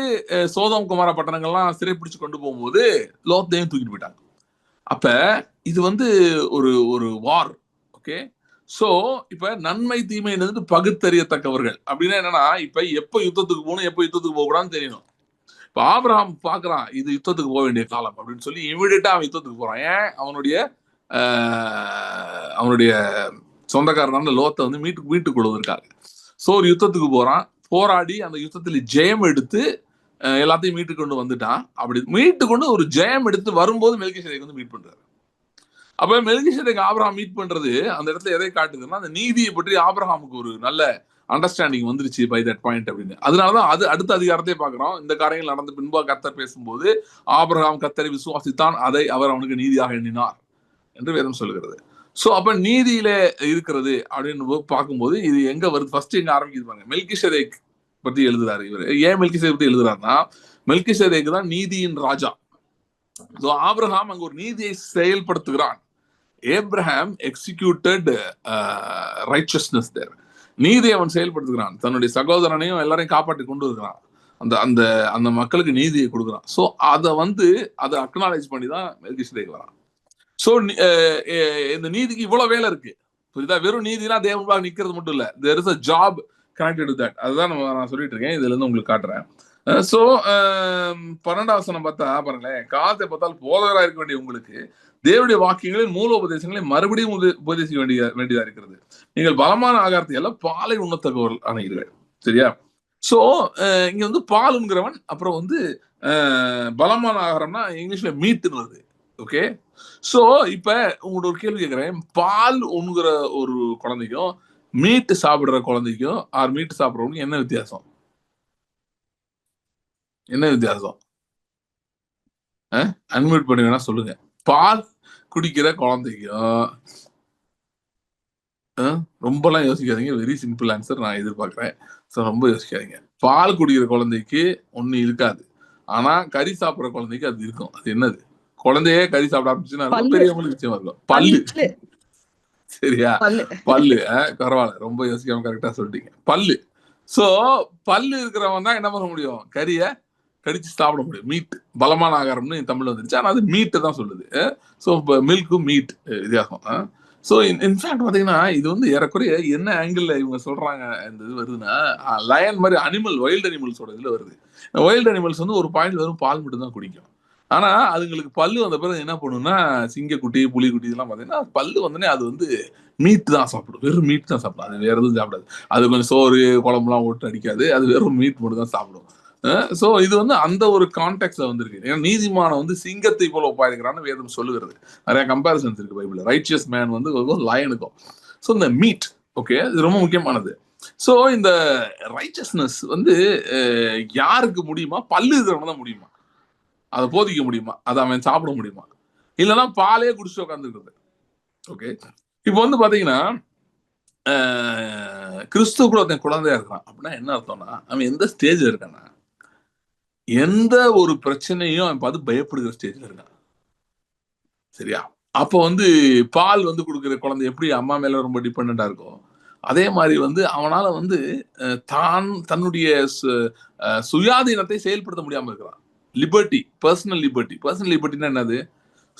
சோதோம் குமார பட்டணங்கள்லாம் சிறைப்பிடிச்சு கொண்டு போகும்போது லோத்தையும் தூக்கிட்டு போயிட்டாங்க. அப்ப இது வந்து ஒரு வார். ஓகே, சோ இப்ப நன்மை தீமை பகுத்தறியத்தக்கவர்கள் அப்படின்னா என்னன்னா, இப்ப எப்ப யுத்தத்துக்கு போகணும் எப்ப யுத்தத்துக்கு போக கூடாதுன்னு தெரியணும். இப்ப ஆபிரகாம் பாக்குறான் இது யுத்தத்துக்கு போக வேண்டிய காலம் அப்படின்னு சொல்லி இமிடியேட்டா அவன் யுத்தத்துக்கு போறான். ஏன்? அவனுடைய சொந்தக்காரனான லோத்தை வந்து மீட்டுக் கொள்வதற்காக. சோ ஒரு யுத்தத்துக்கு போறான், போராடி அந்த யுத்தத்தில் ஜெயம் எடுத்து எல்லாத்தையும் மீட்டு கொண்டு வந்துட்டான். அப்படி மீட்டு கொண்டு ஒரு ஜெயம் எடுத்து வரும்போது மெல்கிசேதேக் வந்து மீட் பண்றாரு. அப்ப மெல்கிசேதேக் ஆபிரகாம் மீட் பண்றது அந்த இடத்துல எதை காட்டுதுன்னா, அந்த நீதியை பற்றி ஆபிரகாமுக்கு ஒரு நல்ல அண்டர்ஸ்டாண்டிங் வந்துருச்சு பை தட் பாயிண்ட் அப்படின்னு. அதனாலதான் அது அடுத்த அதிகாரத்தை பார்க்கிறோம். இந்த காரியங்கள் நடந்த பின்பா கர்த்தர் பேசும்போது ஆபிரகாம் கர்த்தரை விசுவாசித்தான், அதை அவர் அவனுக்கு நீதியாக எண்ணினார் என்று வேதம் சொல்லுகிறது. சோ அப்ப நீதியில இருக்கிறது அப்படின்னு பார்க்கும்போது இது எங்க வருது? ஃபர்ஸ்ட் எங்க ஆரம்பிக்குது பாருங்க. மெல்கிசேதேக் பத்தி எழுதுறாரு இவர். ஏன் மெல்கிசேதேக் பத்தி எழுதுறாருன்னா, மெல்கிசேதேக் தான் நீதியின் ராஜா. சோ ஆபிரகாம் அங்க ஒரு நீதியை செயல்படுத்துகிறான். ஏப்ரஹாம் எக்ஸிக்யூட்டட் ரைச்சஸ்னஸ் தேர். நீதி அவன் செயல்படுத்துகிறான். தன்னுடைய சகோதரனையும் எல்லாரையும் காப்பாற்றி கொண்டு இருக்கிறான். அந்த அந்த அந்த மக்களுக்கு நீதியை கொடுக்குறான். சோ அதை அக்னாலேஜ் பண்ணி தான் மெல்கிசேதேக் வரான். சோ இந்த நீதிக்கு இவ்வளவு வேலை இருக்கு, புரியுதா? வெறும் நீதினா தேவனுக்காக நிக்கிறது மட்டும் இல்ல, there is a job connected to that. அதுதான் நான் சொல்லிட்டு இருக்கேன். இதுல இருந்து உங்களுக்கு காட்டுறேன். சோ 12 வசனம் பார்த்தா பாருங்களேன், காலத்தை பார்த்தால் போதகராக இருக்க வேண்டிய உங்களுக்கு தேவனுடைய வாக்கியங்களின் மூல உபதேசங்களை மறுபடியும் உபதேசிக்க வேண்டியதா இருக்கிறது. நீங்கள் பலமான ஆகாரத்தை எல்லாம் பாலை உண்ணத்தக்கவர்கள் ஆனீர்கள். சரியா? சோ இங்க வந்து பாலுங்கிறவன், அப்புறம் வந்து பலமான ஆகாரம்னா இங்கிலீஷ்ல மீட்னு வருது. ஓகே, சோ இப்ப உங்களோட ஒரு கேள்வி கேட்கிறேன். பால் உண்கிற ஒரு குழந்தைக்கும் மீட் சாப்பிடுற குழந்தைக்கும் மீட் சாப்பிடுறவனுக்கும் என்ன வித்தியாசம்? என்ன வித்தியாசம்? அன்மியூட் பண்ணி வேணா சொல்லுங்க. பால் குடிக்கிற குழந்தைக்கும் ரொம்பலாம் யோசிக்காதீங்க. வெரி சிம்பிள் ஆன்சர் நான் எதிர்பார்க்கிறேன். ஸோ ரொம்ப யோசிக்காதீங்க. பால் குடிக்கிற குழந்தைக்கு ஒண்ணு இருக்காது. ஆனா கறி சாப்பிடுற குழந்தைக்கு அது இருக்கும். அது என்னது? குழந்தையே கறி சாப்பிட ஆரம்பிச்சுன்னா இருக்கும். பெரியவங்களுக்கு நிச்சயமா இருக்கும். பல்லு. சரியா? பல்லு. பரவாயில்ல. ரொம்ப யோசிக்காம கரெக்டா சொல்லிட்டீங்க. பல்லு. சோ பல்லு இருக்கிறவன் தான் என்ன பண்ண முடியும்? கறிய கடிச்சு சாப்பிட முடியும். மீட் பலமான ஆகாரம்னு தமிழ்ல வந்துருச்சு. ஆனா அது மீட் தான் சொல்லுது. ஸோ மில்க்கும் மீட் வித்தியாசம். ஸோ இன்ஃபேக்ட் பாத்தீங்கன்னா இது வந்து ஏறக்குறைய என்ன ஆங்கிள் இவங்க சொல்றாங்க இந்த இது வருதுன்னா லயன் மாதிரி அனிமல் வைல்டு அனிமல்ஸோட இதுல வருது. வைல்டு அனிமல்ஸ் வந்து ஒரு பாயிண்ட் வெறும் பால் மட்டும் தான் குடிக்கும். ஆனா அதுங்களுக்கு பல்லு வந்த பிறகு என்ன பண்ணும்னா சிங்கக்குட்டி புலிக்குட்டி இதெல்லாம் பாத்தீங்கன்னா பல்லு வந்தோடனே அது வந்து மீட் தான் சாப்பிடும். வெறும் மீட் தான் சாப்பிடும். அது வேற எதுவும் சாப்பிடாது. அது கொஞ்சம் சோறு குழம்புலாம் போட்டு அடிக்காது. அது வெறும் மீட் மட்டும் தான் சாப்பிடும். சோ இது வந்து அந்த ஒரு கான்டெக்ட்ல வந்திருக்கு. ஏன்னா நீதிமான் வந்து சிங்கத்தை போல ஒப்பாயிருக்கிறான்னு வேதம் சொல்லுகிறது. நிறைய கம்பேரிசன்ஸ் இருக்கு பைபிள்ல. ரைச்சியஸ் மேன் வந்து லயனுக்கும். ஸோ இந்த மீட் ஓகே இது ரொம்ப முக்கியமானது. ஸோ இந்த ரைச்சஸ்னஸ் வந்து யாருக்கு முடியுமா? பல்லு இருக்கிறவங்க தான் முடியுமா? அதை போதிக்க முடியுமா? அதை அவன் சாப்பிட முடியுமா? இல்லைன்னா பாலே குடிச்சு உட்காந்துருக்குது. ஓகே இப்போ வந்து பாத்தீங்கன்னா கிறிஸ்துவ கூட ஒருத்தன் குழந்தையா இருக்கான் அப்படின்னா என்ன அர்த்தம்னா அவன் எந்த ஸ்டேஜ்ல இருக்கானா எந்த ஒரு பிரச்சனையும் அவன் பார்த்து பயப்படுகிற ஸ்டேஜ்ல இருக்கான். சரியா? அப்போ வந்து பால் வந்து கொடுக்குற குழந்தை எப்படி அம்மா மேல ரொம்ப டிபெண்டா இருக்கும். அதே மாதிரி வந்து அவனால வந்து தான் தன்னுடைய சுயாதீனத்தை செயல்படுத்த முடியாம இருக்கிறான். Liberty personal liberty. பர்சனல் லிபர்ட்டினா என்னது?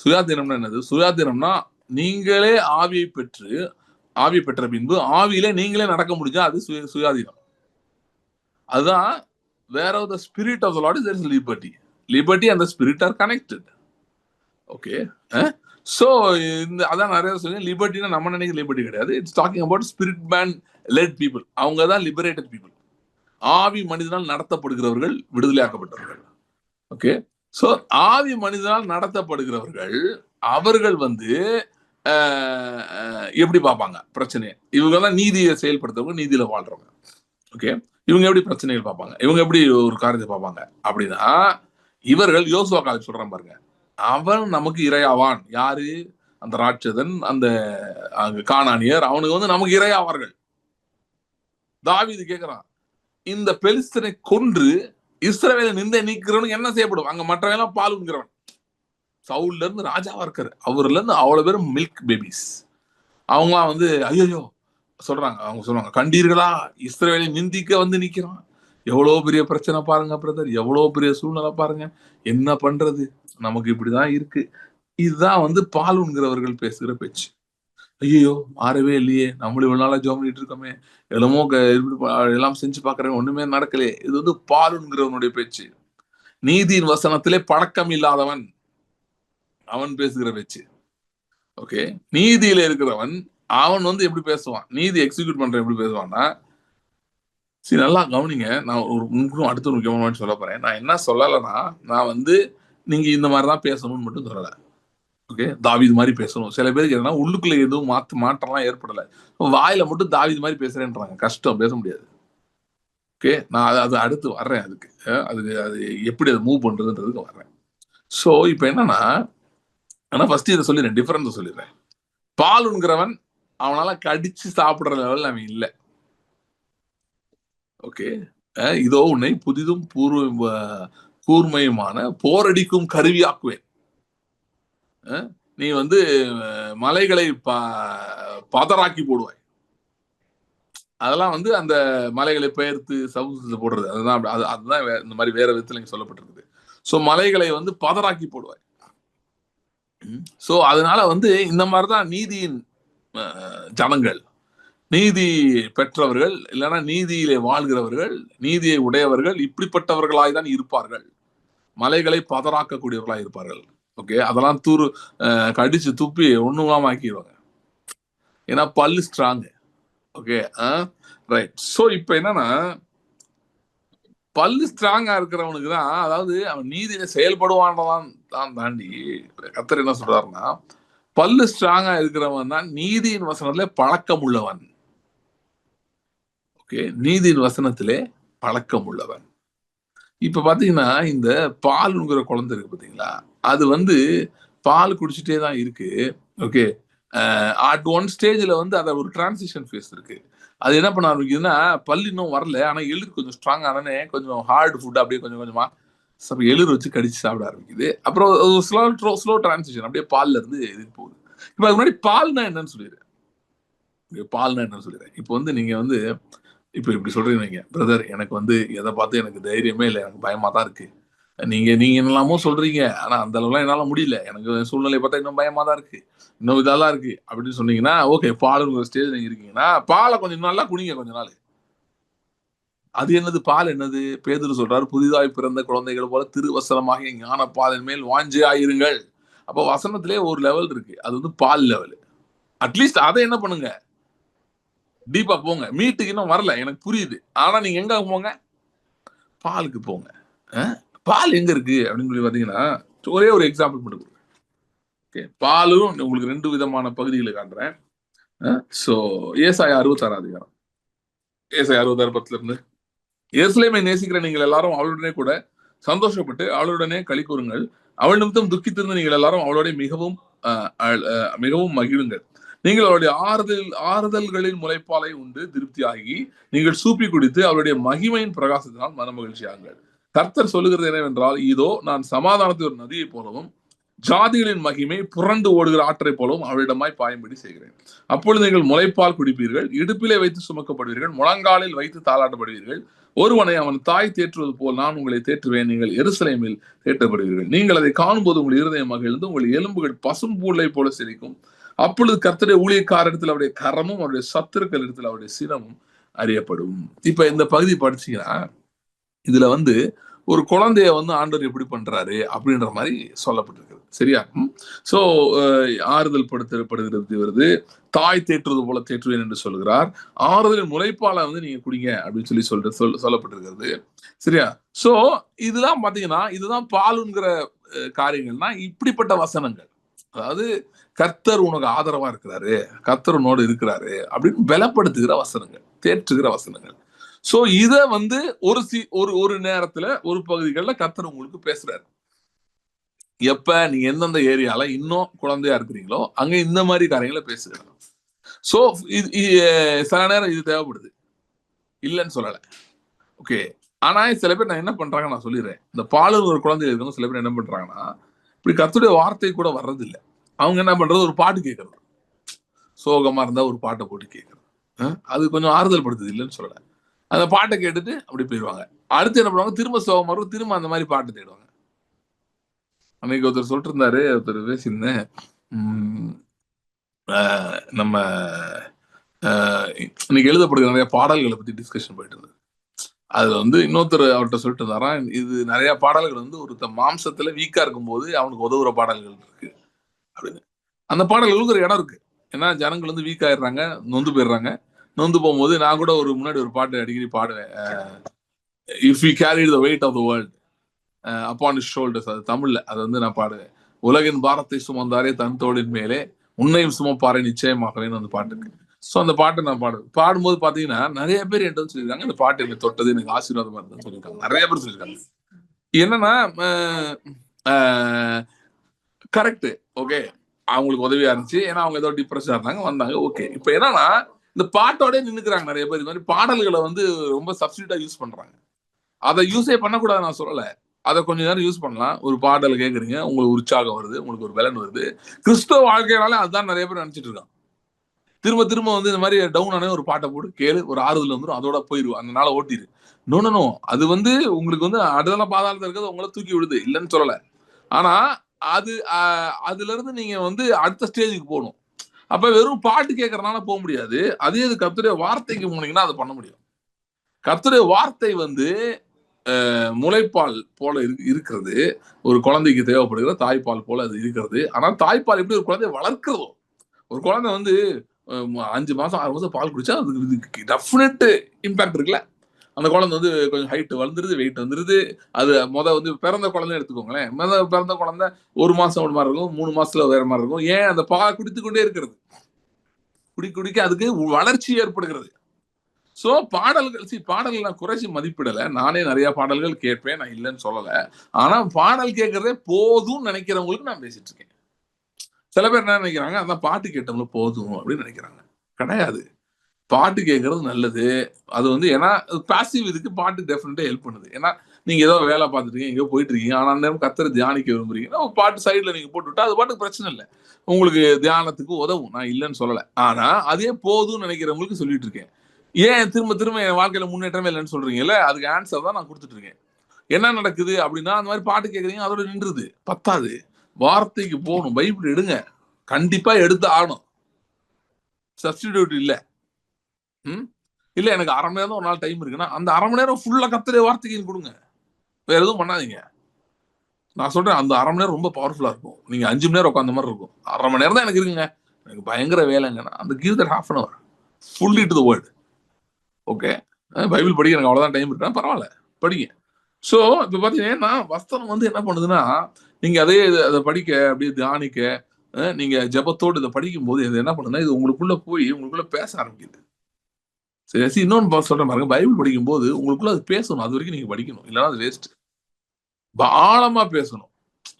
சுயாதீனம்னா என்னது? சுயாதீனம்னா நீங்களே ஆவியை பெற்ற பின்பு ஆவியில நீங்களே நடக்க முடிஞ்சா அது சுயாதீனம். அதுதான் where of the spirit of the Lord is there is liberty. Liberty and the spirit are connected. Okay so இந்த அதான் நிறைய சொல்லி லிபர்ட்டினா நம்ம நினைக்கிற லிபர்ட்டி கிடையாது. It's talking about spirit man let people. அவங்க தான் லிபரேட்டட் பீப்புள். ஆவி மனிதனால் நடத்தப்படுகிறவர்கள் விடுதலையாக்கப்பட்டவர்கள். ஓகே ஸோ ஆவி மனிதனால் நடத்தப்படுகிறவர்கள் அவர்கள் வந்து எப்படி பார்ப்பாங்க பிரச்சனையை? இவங்க தான் நீதியை செயல்படுத்துறவங்க, நீதியில வாழ்றவங்க. ஓகே இவங்க எப்படி பிரச்சனைகள் பார்ப்பாங்க? இவங்க எப்படி ஒரு காரியத்தை பார்ப்பாங்க அப்படின்னா இவர்கள் யோசுவா காலேஜ் சொல்றான் பாருங்க. அவன் நமக்கு இரையாவான். யாரு? அந்த ராட்சதன் அந்த கானானியர் அவனுக்கு வந்து நமக்கு இரையாவார்கள். தாவீது கேட்கிறான் இந்த பெலிஸ்தனை கொன்று இஸ்ரவேலை நிந்தை நீக்கிறவனுக்கு என்ன செய்யப்படும்? அங்க மற்றவெல்லாம் பால் உண்கிறவன். சவுல்ல இருந்து ராஜாவா இருக்காரு. அவர்ல இருந்து அவ்வளவு பேரும் மில்க் பேபிஸ். அவங்க வந்து ஐயோ சொல்றாங்க. அவங்க சொல்றாங்க கண்டீர்களா இஸ்ரவேலை நிந்திக்க வந்து நிக்கிறான். எவ்வளவு பெரிய பிரச்சனை பாருங்க பிரதர். எவ்வளவு பெரிய சூழ்நிலை பாருங்க. என்ன பண்றது? நமக்கு இப்படிதான் இருக்கு. இதுதான் வந்து பால் உண்கிறவர்கள் பேசுகிற பேச்சு. ஐயோ மாறவே இல்லையே, நம்மளும் இவ்வளவு நாளா ஜோம் பண்ணிட்டு இருக்கோமே, எல்லாமோ எல்லாம் செஞ்சு பாக்குறேன் ஒண்ணுமே நடக்கலையே. இது வந்து பால் உண்கிறவனுடைய பேச்சு. நீதியின் வசனத்திலே பழக்கம் இல்லாதவன் அவன் பேசுகிற பேச்சு. ஓகே நீதியில இருக்கிறவன் அவன் வந்து எப்படி பேசுவான்? நீதி எக்ஸிக்யூட் பண்ற எப்படி பேசுவான்னா சரி நல்லா கவனிங்க. நான் ஒரு அடுத்த ஒரு முக்கியமான சொல்ல போறேன். நான் என்ன சொல்லலைன்னா நான் வந்து நீங்க இந்த மாதிரிதான் பேசணும்னு மட்டும் சொல்லலை. ஓகே தாவீது மாதிரி பேசணும். சில பேருக்கு என்னன்னா உள்ளுக்குள்ள எதுவும் மாற்றம்லாம் ஏற்படல. வாயில மட்டும் தாவீது மாதிரி பேசுறேன்றாங்க. கஷ்டம் பேச முடியாது. ஓகே நான் அது அடுத்து வர்றேன். அதுக்கு அது எப்படி அதை மூவ் பண்றதுன்றதுக்கு வர்றேன். ஸோ இப்போ என்னன்னா ஆனா ஃபர்ஸ்ட் இதை சொல்லிடுறேன். டிஃபரன்ஸ் சொல்லிடுறேன். பால் உண்கிறவன் அவனால கடிச்சு சாப்பிடுற லெவல் அவன் இல்லை. ஓகே இதோ உன்னை புதிதும் கூர்மையுமான போரடிக்கும் கருவியாக்குவேன். நீ வந்து மலைகளை பதறாக்கி போடுவாய். அதெல்லாம் வந்து அந்த மலைகளை பெயர்த்து சவுத்துல போடுறது. அதுதான் இந்த மாதிரி வேற விதத்துல இங்க சொல்லப்பட்டிருக்குது. சோ மலைகளை வந்து பதறாக்கி போடுவாய். சோ அதனால வந்து இந்த மாதிரிதான் நீதியின் ஜனங்கள், நீதி பெற்றவர்கள் இல்லைன்னா நீதியிலே வாழ்கிறவர்கள், நீதியை உடையவர்கள் இப்படிப்பட்டவர்களாய் தான் இருப்பார்கள். மலைகளை பதறாக்கக்கூடியவர்களாய் இருப்பார்கள். ஓகே அதெல்லாம் கடிச்சு துப்பி ஒண்ணுலாம் ஆக்கிடுவாங்க. ஏன்னா பல்லு ஸ்ட்ராங். Okay right. சோ இப்ப என்னன்னா பல்லு ஸ்ட்ராங்கா இருக்கிறவனுக்கு தான், அதாவது அவன் நீதியில செயல்படுவான் தாண்டி கர்த்தர் என்ன சொல்றாருன்னா பல்லு ஸ்ட்ராங்கா இருக்கிறவன் தான் நீதியின் வசனத்திலே பழக்கம் உள்ளவன். ஓகே நீதியின் வசனத்திலே பழக்கம் உள்ளவன். இப்ப பாத்தீங்கன்னா இந்த பால்ங்கிற குழந்தை இருக்கு பாத்தீங்களா, அது வந்து பால் குடிச்சிட்டே தான் இருக்கு. ஓகே அட் ஒன் ஸ்டேஜ்ல வந்து அதை ஒரு டிரான்சிஷன் ஃபேஸ் இருக்கு. அது என்ன பண்ண ஆரம்பிக்குதுன்னா, பல்லு இன்னும் வரல, ஆனா எளிர் கொஞ்சம் ஸ்ட்ராங் ஆனே கொஞ்சம் ஹார்ட் ஃபுட் அப்படியே கொஞ்சம் கொஞ்சமா எளிர் வச்சு கடிச்சு சாப்பிட ஆரம்பிக்குது. அப்புறம் ஸ்லோ டிரான்சிஷன் அப்படியே பால்ல இருந்து இதுக்கு போகுது. இப்ப அதுக்கு முன்னாடி பால்னா என்னன்னு சொல்லிடுறேன். பால்னா என்னன்னு சொல்லிடுறேன். இப்போ வந்து நீங்க வந்து இப்போ இப்படி சொல்றீங்க, பிரதர் எனக்கு வந்து எதை பார்த்து எனக்கு தைரியமே இல்லை, எனக்கு பயமா தான் இருக்கு. நீங்க நீங்க என்னெல்லாமோ சொல்றீங்க, ஆனா அந்த அளவுலாம் என்னால முடியல, எனக்கு சூழ்நிலை பார்த்தா இன்னும் பயமா தான் இருக்கு, இன்னும் இதெல்லாம் இருக்கு அப்படின்னு சொன்னீங்கன்னா, ஓகே பாலுங்கிற ஸ்டேஜ் நீங்க இருக்கீங்கன்னா பாலை கொஞ்சம் நல்லா குடிங்க கொஞ்ச நாள். அது என்னது பால் என்னது? பேதுரு சொல்றாரு, புதிதாய் பிறந்த குழந்தைகள் போல திருவசனமாகிய ஞான பாலின் மேல் வாஞ்சை ஆயிருங்கள். அப்போ வசனத்திலே ஒரு லெவல் இருக்கு, அது வந்து பால் லெவல். அட்லீஸ்ட் அதை என்ன பண்ணுங்க, டீப்பா போங்க. மீட்டுக்கு இன்னும் வரல எனக்கு புரியுது, ஆனா நீங்க எங்க போங்க, பாலுக்கு போங்க. பால் எங்க இருக்கு அப்படின்னு சொல்லி பாத்தீங்கன்னா, ஒரே ஒரு எக்ஸாம்பிள் மட்டும். பாலும் உங்களுக்கு 2 விதமான பகுதிகளை காட்டுறேன். சோ ஏசாயா 66 அதிகாரம், ஏசாயா 66 இருந்து, எருசலேமை நேசிக்கிற நீங்கள் எல்லாரும் அவளுடனே கூட சந்தோஷப்பட்டு அவளுடனே களி கூறுங்கள், அவள் நிமித்தம் துக்கித்திருந்த நீங்கள் எல்லாரும் அவளோட மிகவும் மகிழுங்கள். நீங்கள் அவருடைய ஆறுதல்களின் முளைப்பாலை உண்டு திருப்தியாகி நீங்கள் சூப்பி குடித்து அவருடைய மகிமையின் பிரகாசத்தினால் மனமகிழ்ச்சியாங்கள். கர்த்தர் சொல்லுகிறது என்னவென்றால், இதோ நான் சமாதானத்தை ஒரு நதியை போலவும் ஜாதிகளின் மகிமை புரண்டு ஓடுகிற ஆற்றை போலவும் அவளிடமாய் பாயும்படி செய்கிறேன். அப்பொழுது நீங்கள் முளைப்பால் குடிப்பீர்கள், இடுப்பிலே வைத்து சுமக்கப்படுவீர்கள், முழங்காலில் வைத்து தாளாட்டப்படுவீர்கள். ஒருவனை அவன் தாய் தேற்றுவது போல் நான் உங்களை தேற்றுவேன், நீங்கள் எருசலேமில் தேற்றப்படுவீர்கள். நீங்கள் அதை காணும்போது உங்கள் இருதயம் மகிழ்ந்து உங்கள் எலும்புகள் பசும்பூளை போல சிரிக்கும். அப்பொழுது கர்த்தருடைய ஊழியக்காரரிடத்தில் அவருடைய கரமும் அவருடைய சத்துருக்கள் இடத்தில் அவருடைய சினமும் அறியப்படும். இப்ப இந்த பகுதி படிச்சீங்கன்னா, இதுல வந்து ஒரு குழந்தைய வந்து ஆண்டவர் எப்படி பண்றாரு அப்படின்ற மாதிரி சொல்லப்பட்டிருக்கு. சரியா? சோ ஆறுதல் படுத்துறது வருது, தாய் தேற்றுவது போல தேற்றுவேன் என்று சொல்கிறார். ஆறுதலின் முளைப்பால வந்து நீங்க குடிங்க அப்படின்னு சொல்லப்பட்டிருக்கிறது. சரியா? சோ இதெல்லாம் பாத்தீங்கன்னா, இதுதான் பாலுங்கிற காரியங்கள்னா இப்படிப்பட்ட வசனங்கள். அதாவது கர்த்தர் உனக்கு ஆதரவா இருக்கிறாரு, கர்த்தர் உன்னோடு இருக்கிறாரு அப்படின்னு பலப்படுத்துகிற வசனங்கள், தேற்றுகிற வசனங்கள். சோ இத வந்து ஒரு நேரத்துல ஒரு பகுதிகளில் கர்த்தர் உங்களுக்கு பேசுறாரு. எப்ப நீங்க எந்தெந்த ஏரியால இன்னும் குழந்தையா இருக்கிறீங்களோ அங்க இந்த மாதிரி காரியங்களை பேசுகிறாங்க. சோ சில நேரம் இது தேவைப்படுது, இல்லைன்னு சொல்லல. ஓகே, ஆனா சில பேர் நான் என்ன பண்றாங்க நான் சொல்லிடுறேன். இந்த பாலூர் ஒரு குழந்தை இருக்கணும், சில பேர் என்ன பண்றாங்கன்னா, இப்படி கர்த்தருடைய வார்த்தை கூட வர்றது இல்லை. அவங்க என்ன பண்றது, ஒரு பாட்டு கேட்கறது, சோகமா இருந்தா ஒரு பாட்டை போட்டு கேட்கறது. அது கொஞ்சம் ஆறுதல் படுத்துது, இல்லைன்னு சொல்லல. அந்த பாட்டை கேட்டுட்டு அப்படி போயிடுவாங்க. அடுத்து என்ன பண்ணுவாங்க, திரும்ப சோகமா இருக்கும், திரும்ப அந்த மாதிரி பாட்டு தேடுவாங்க. அன்னைக்கு ஒருத்தர் சொல்லிட்டு இருந்தாரு, ஒருத்தர் பேசியிருந்தேன், நம்ம இன்னைக்கு எழுதப்படுகிற நிறைய பாடல்களை பத்தி டிஸ்கஷன் போயிட்டு இருந்தது. அதுல வந்து இன்னொருத்தர் அவர்கிட்ட சொல்லிட்டு இருந்தாராம், இது நிறைய பாடல்கள் வந்து ஒருத்த மாம்சத்துல வீக்கா இருக்கும்போது அவனுக்கு உதவுற பாடல்கள் இருக்கு அப்படின்னு. அந்த பாடல்களுக்கு ஒரு இடம் இருக்கு. ஏன்னா ஜனங்கள் வந்து வீக் ஆயிடுறாங்க, நொந்து போயிடுறாங்க. நொந்து போகும்போது நான் கூட முன்னாடி ஒரு பாட்டு அடிக்கடி பாடுவேன், if you carry the weight of the world upon his shoulders. அது தமிழ்ல அது வந்து நான் பாடுவேன். உலகின் பாரத்தை சுமந்தாரே தன் தோளின் மேலே உன்னையும் சுமப்பாறை நிச்சயமாகவேன்னு அந்த பாட்டுக்கு. சோ அந்த பாட்டை நான் பாடும்போது பாத்தீங்கன்னா நிறைய பேர் என்கிட்ட வந்து சொல்லியிருக்காங்க, இந்த பாட்டு எனக்கு தொட்டது, எனக்கு ஆசீர்வாதமா இருந்ததுன்னு சொல்லியிருக்காங்க. நிறைய பேர் சொல்லியிருக்காங்க. என்னன்னா கரெக்ட், ஓகே, அவங்களுக்கு உதவியா இருந்துச்சு. ஏன்னா அவங்க ஏதோ டிப்ரெஷனா இருந்தாங்க, வந்தாங்க, ஓகே. இப்ப என்னன்னா இந்த பாட்டோட நின்னுக்கிறாங்க நிறைய பேர். இந்த மாதிரி பாடல்களை வந்து ரொம்ப சப்ஸ்டியூட்டா யூஸ் பண்றாங்க. அதை யூஸே பண்ணக்கூடாது நான் சொல்லல, அதை கொஞ்ச நேரம் யூஸ் பண்ணலாம். ஒரு பாடல் கேட்குறீங்க, உங்களுக்கு உற்சாகம் வருது, உங்களுக்கு ஒரு பலன் வருது. கிறிஸ்தவ வாழ்க்கையினாலே அதுதான் நிறைய பேர் நினைச்சிட்டு இருக்காங்க. திரும்ப திரும்ப வந்து இந்த மாதிரி டவுன் ஆனே ஒரு பாட்டை போட்டு கேளு, ஒரு ஆறுதல் வந்துடும், அதோட போயிடுவோம், அந்த நாளை ஓட்டிடு. நோ, அது வந்து உங்களுக்கு வந்து அடுதல பாதாளத்தில் இருக்கிறது உங்களை தூக்கி விடுது, இல்லைன்னு சொல்லல. ஆனா அது அதுல இருந்து நீங்க வந்து அடுத்த ஸ்டேஜுக்கு போகணும். அப்ப வெறும் பாட்டு கேட்கறதுனால போக முடியாது. அதே இது கர்த்தருடைய வார்த்தைக்கு போனீங்கன்னா அதை பண்ண முடியும். கர்த்தருடைய வார்த்தை வந்து முளைப்பால் போல இருக்கிறது, ஒரு குழந்தைக்கு தேவைப்படுகிற தாய்ப்பால் போல அது இருக்கிறது. ஆனா தாய்ப்பால் எப்படி ஒரு குழந்தைய வளர்க்கிறதோ, ஒரு குழந்தை வந்து 5 மாசம் 6 மாசம் பால் குடிச்சா அதுக்கு டெஃபினட் இம்பாக்ட் இருக்குல்ல. அந்த குழந்தை வந்து கொஞ்சம் ஹைட் வளர்ந்துருது, வெயிட் வந்துருது. அது வந்து பிறந்த குழந்தை எடுத்துக்கோங்களேன். பிறந்த குழந்தை 1 மாசம் ஒரு மாதிரி இருக்கும், 3 மாசத்துல வேற மாதிரி இருக்கும். ஏன், அந்த பால் குடித்துக் கொண்டே இருக்கிறது, குடிக்க அதுக்கு வளர்ச்சி ஏற்படுகிறது. சோ பாடல்கள் நான் குறைச்சி மதிப்பிடல. நானே நிறைய பாடல்கள் கேட்பேன், நான் இல்லைன்னு சொல்லல. ஆனா பாடல் கேட்கறதே போதும் நினைக்கிறவங்களுக்கு நான் பேசிட்டு இருக்கேன். சில பேர் என்ன நினைக்கிறாங்க, அதான் பாட்டு கேட்டவங்கள போதும் அப்படின்னு நினைக்கிறாங்க. கிடையாது. பாட்டு கேட்கறது நல்லது. அது வந்து ஏன்னா பாசிவ் இதுக்கு பாட்டு டெஃபினட்டா ஹெல்ப் பண்ணுது. ஏன்னா நீங்க ஏதோ வேலை பார்த்துட்டு இருக்கீங்க, எங்கேயோ போயிட்டு இருக்கீங்க. ஆனா நேரம் கர்த்தரை தியானிக்க விரும்புறீங்கன்னா, ஒரு பாட்டு சைடுல நீங்க போட்டு விட்டா அது பாட்டுக்கு பிரச்சனை இல்ல. உங்களுக்கு தியானத்துக்கு உதவும். நான் இல்லன்னு சொல்லல. ஆனா அதே போதும்னு நினைக்கிறவங்களுக்கு சொல்லிட்டு இருக்கேன். ஏன் திரும்ப திரும்ப என் வாழ்க்கையில முன்னேற்றமே இல்லைன்னு சொல்றீங்கல்ல, அதுக்கு ஆன்சர் தான் நான் குடுத்துட்டு இருக்கேன். என்ன நடக்குது அப்படின்னா, அந்த மாதிரி பாட்டு கேட்குறீங்க, அதோட நின்றுது. பத்தாது. வார்த்தைக்கு போகணும். பைபிள் எடுங்க. கண்டிப்பா எடுத்து ஆகணும். சப்ஸ்டிடியூட் இல்ல. ம். இல்ல எனக்கு 1/2 மணி நேரம் தான் ஒரு நாள் டைம் இருக்குன்னா, அந்த 1/2 மணி நேரம் ஃபுல்லா கர்த்தருடைய வார்த்தைக்கு குடுங்க. வேற எதுவும் பண்ணாதீங்க. நான் சொல்றேன் அந்த 1/2 மணி நேரம் ரொம்ப பவர்ஃபுல்லா இருக்கும். நீங்க 5 மணி நேரம் உட்கார்ந்த மாரி இருக்கும். 1/2 மணி நேரம் தான் எனக்கு இருக்குங்க. எனக்கு பயங்கர வேலைங்கன்னா, அந்த give that half an hour fully to the word. Okay. Bible படிக்க எனக்கு அவ்வளவுதான் டைம் இருக்குன்னா பரவால்ல. படிங்க. சோ, இப்ப பாத்தீங்கன்னா, வசனம் வந்து என்ன பண்ணுதுன்னா, நீங்க அதே அத படிக்க, அப்படியே தியானிக்க, நீங்க ஜெபத்தோடு இத படிக்கும்போது இது என்ன பண்ணுதுன்னா, இது உங்களுக்குள்ள போய் உங்களுக்குள்ள பேச ஆரம்பிக்குது. சரி இன்னொன்னு சொல்றேன் பாருங்க. பைபிள் படிக்கும்போது உங்களுக்குள்ள அது பேசணும். அதுவரைக்கும் நீங்க படிக்கணும். இல்லன்னா அது வேஸ்ட். ஆழமா பேசணும்.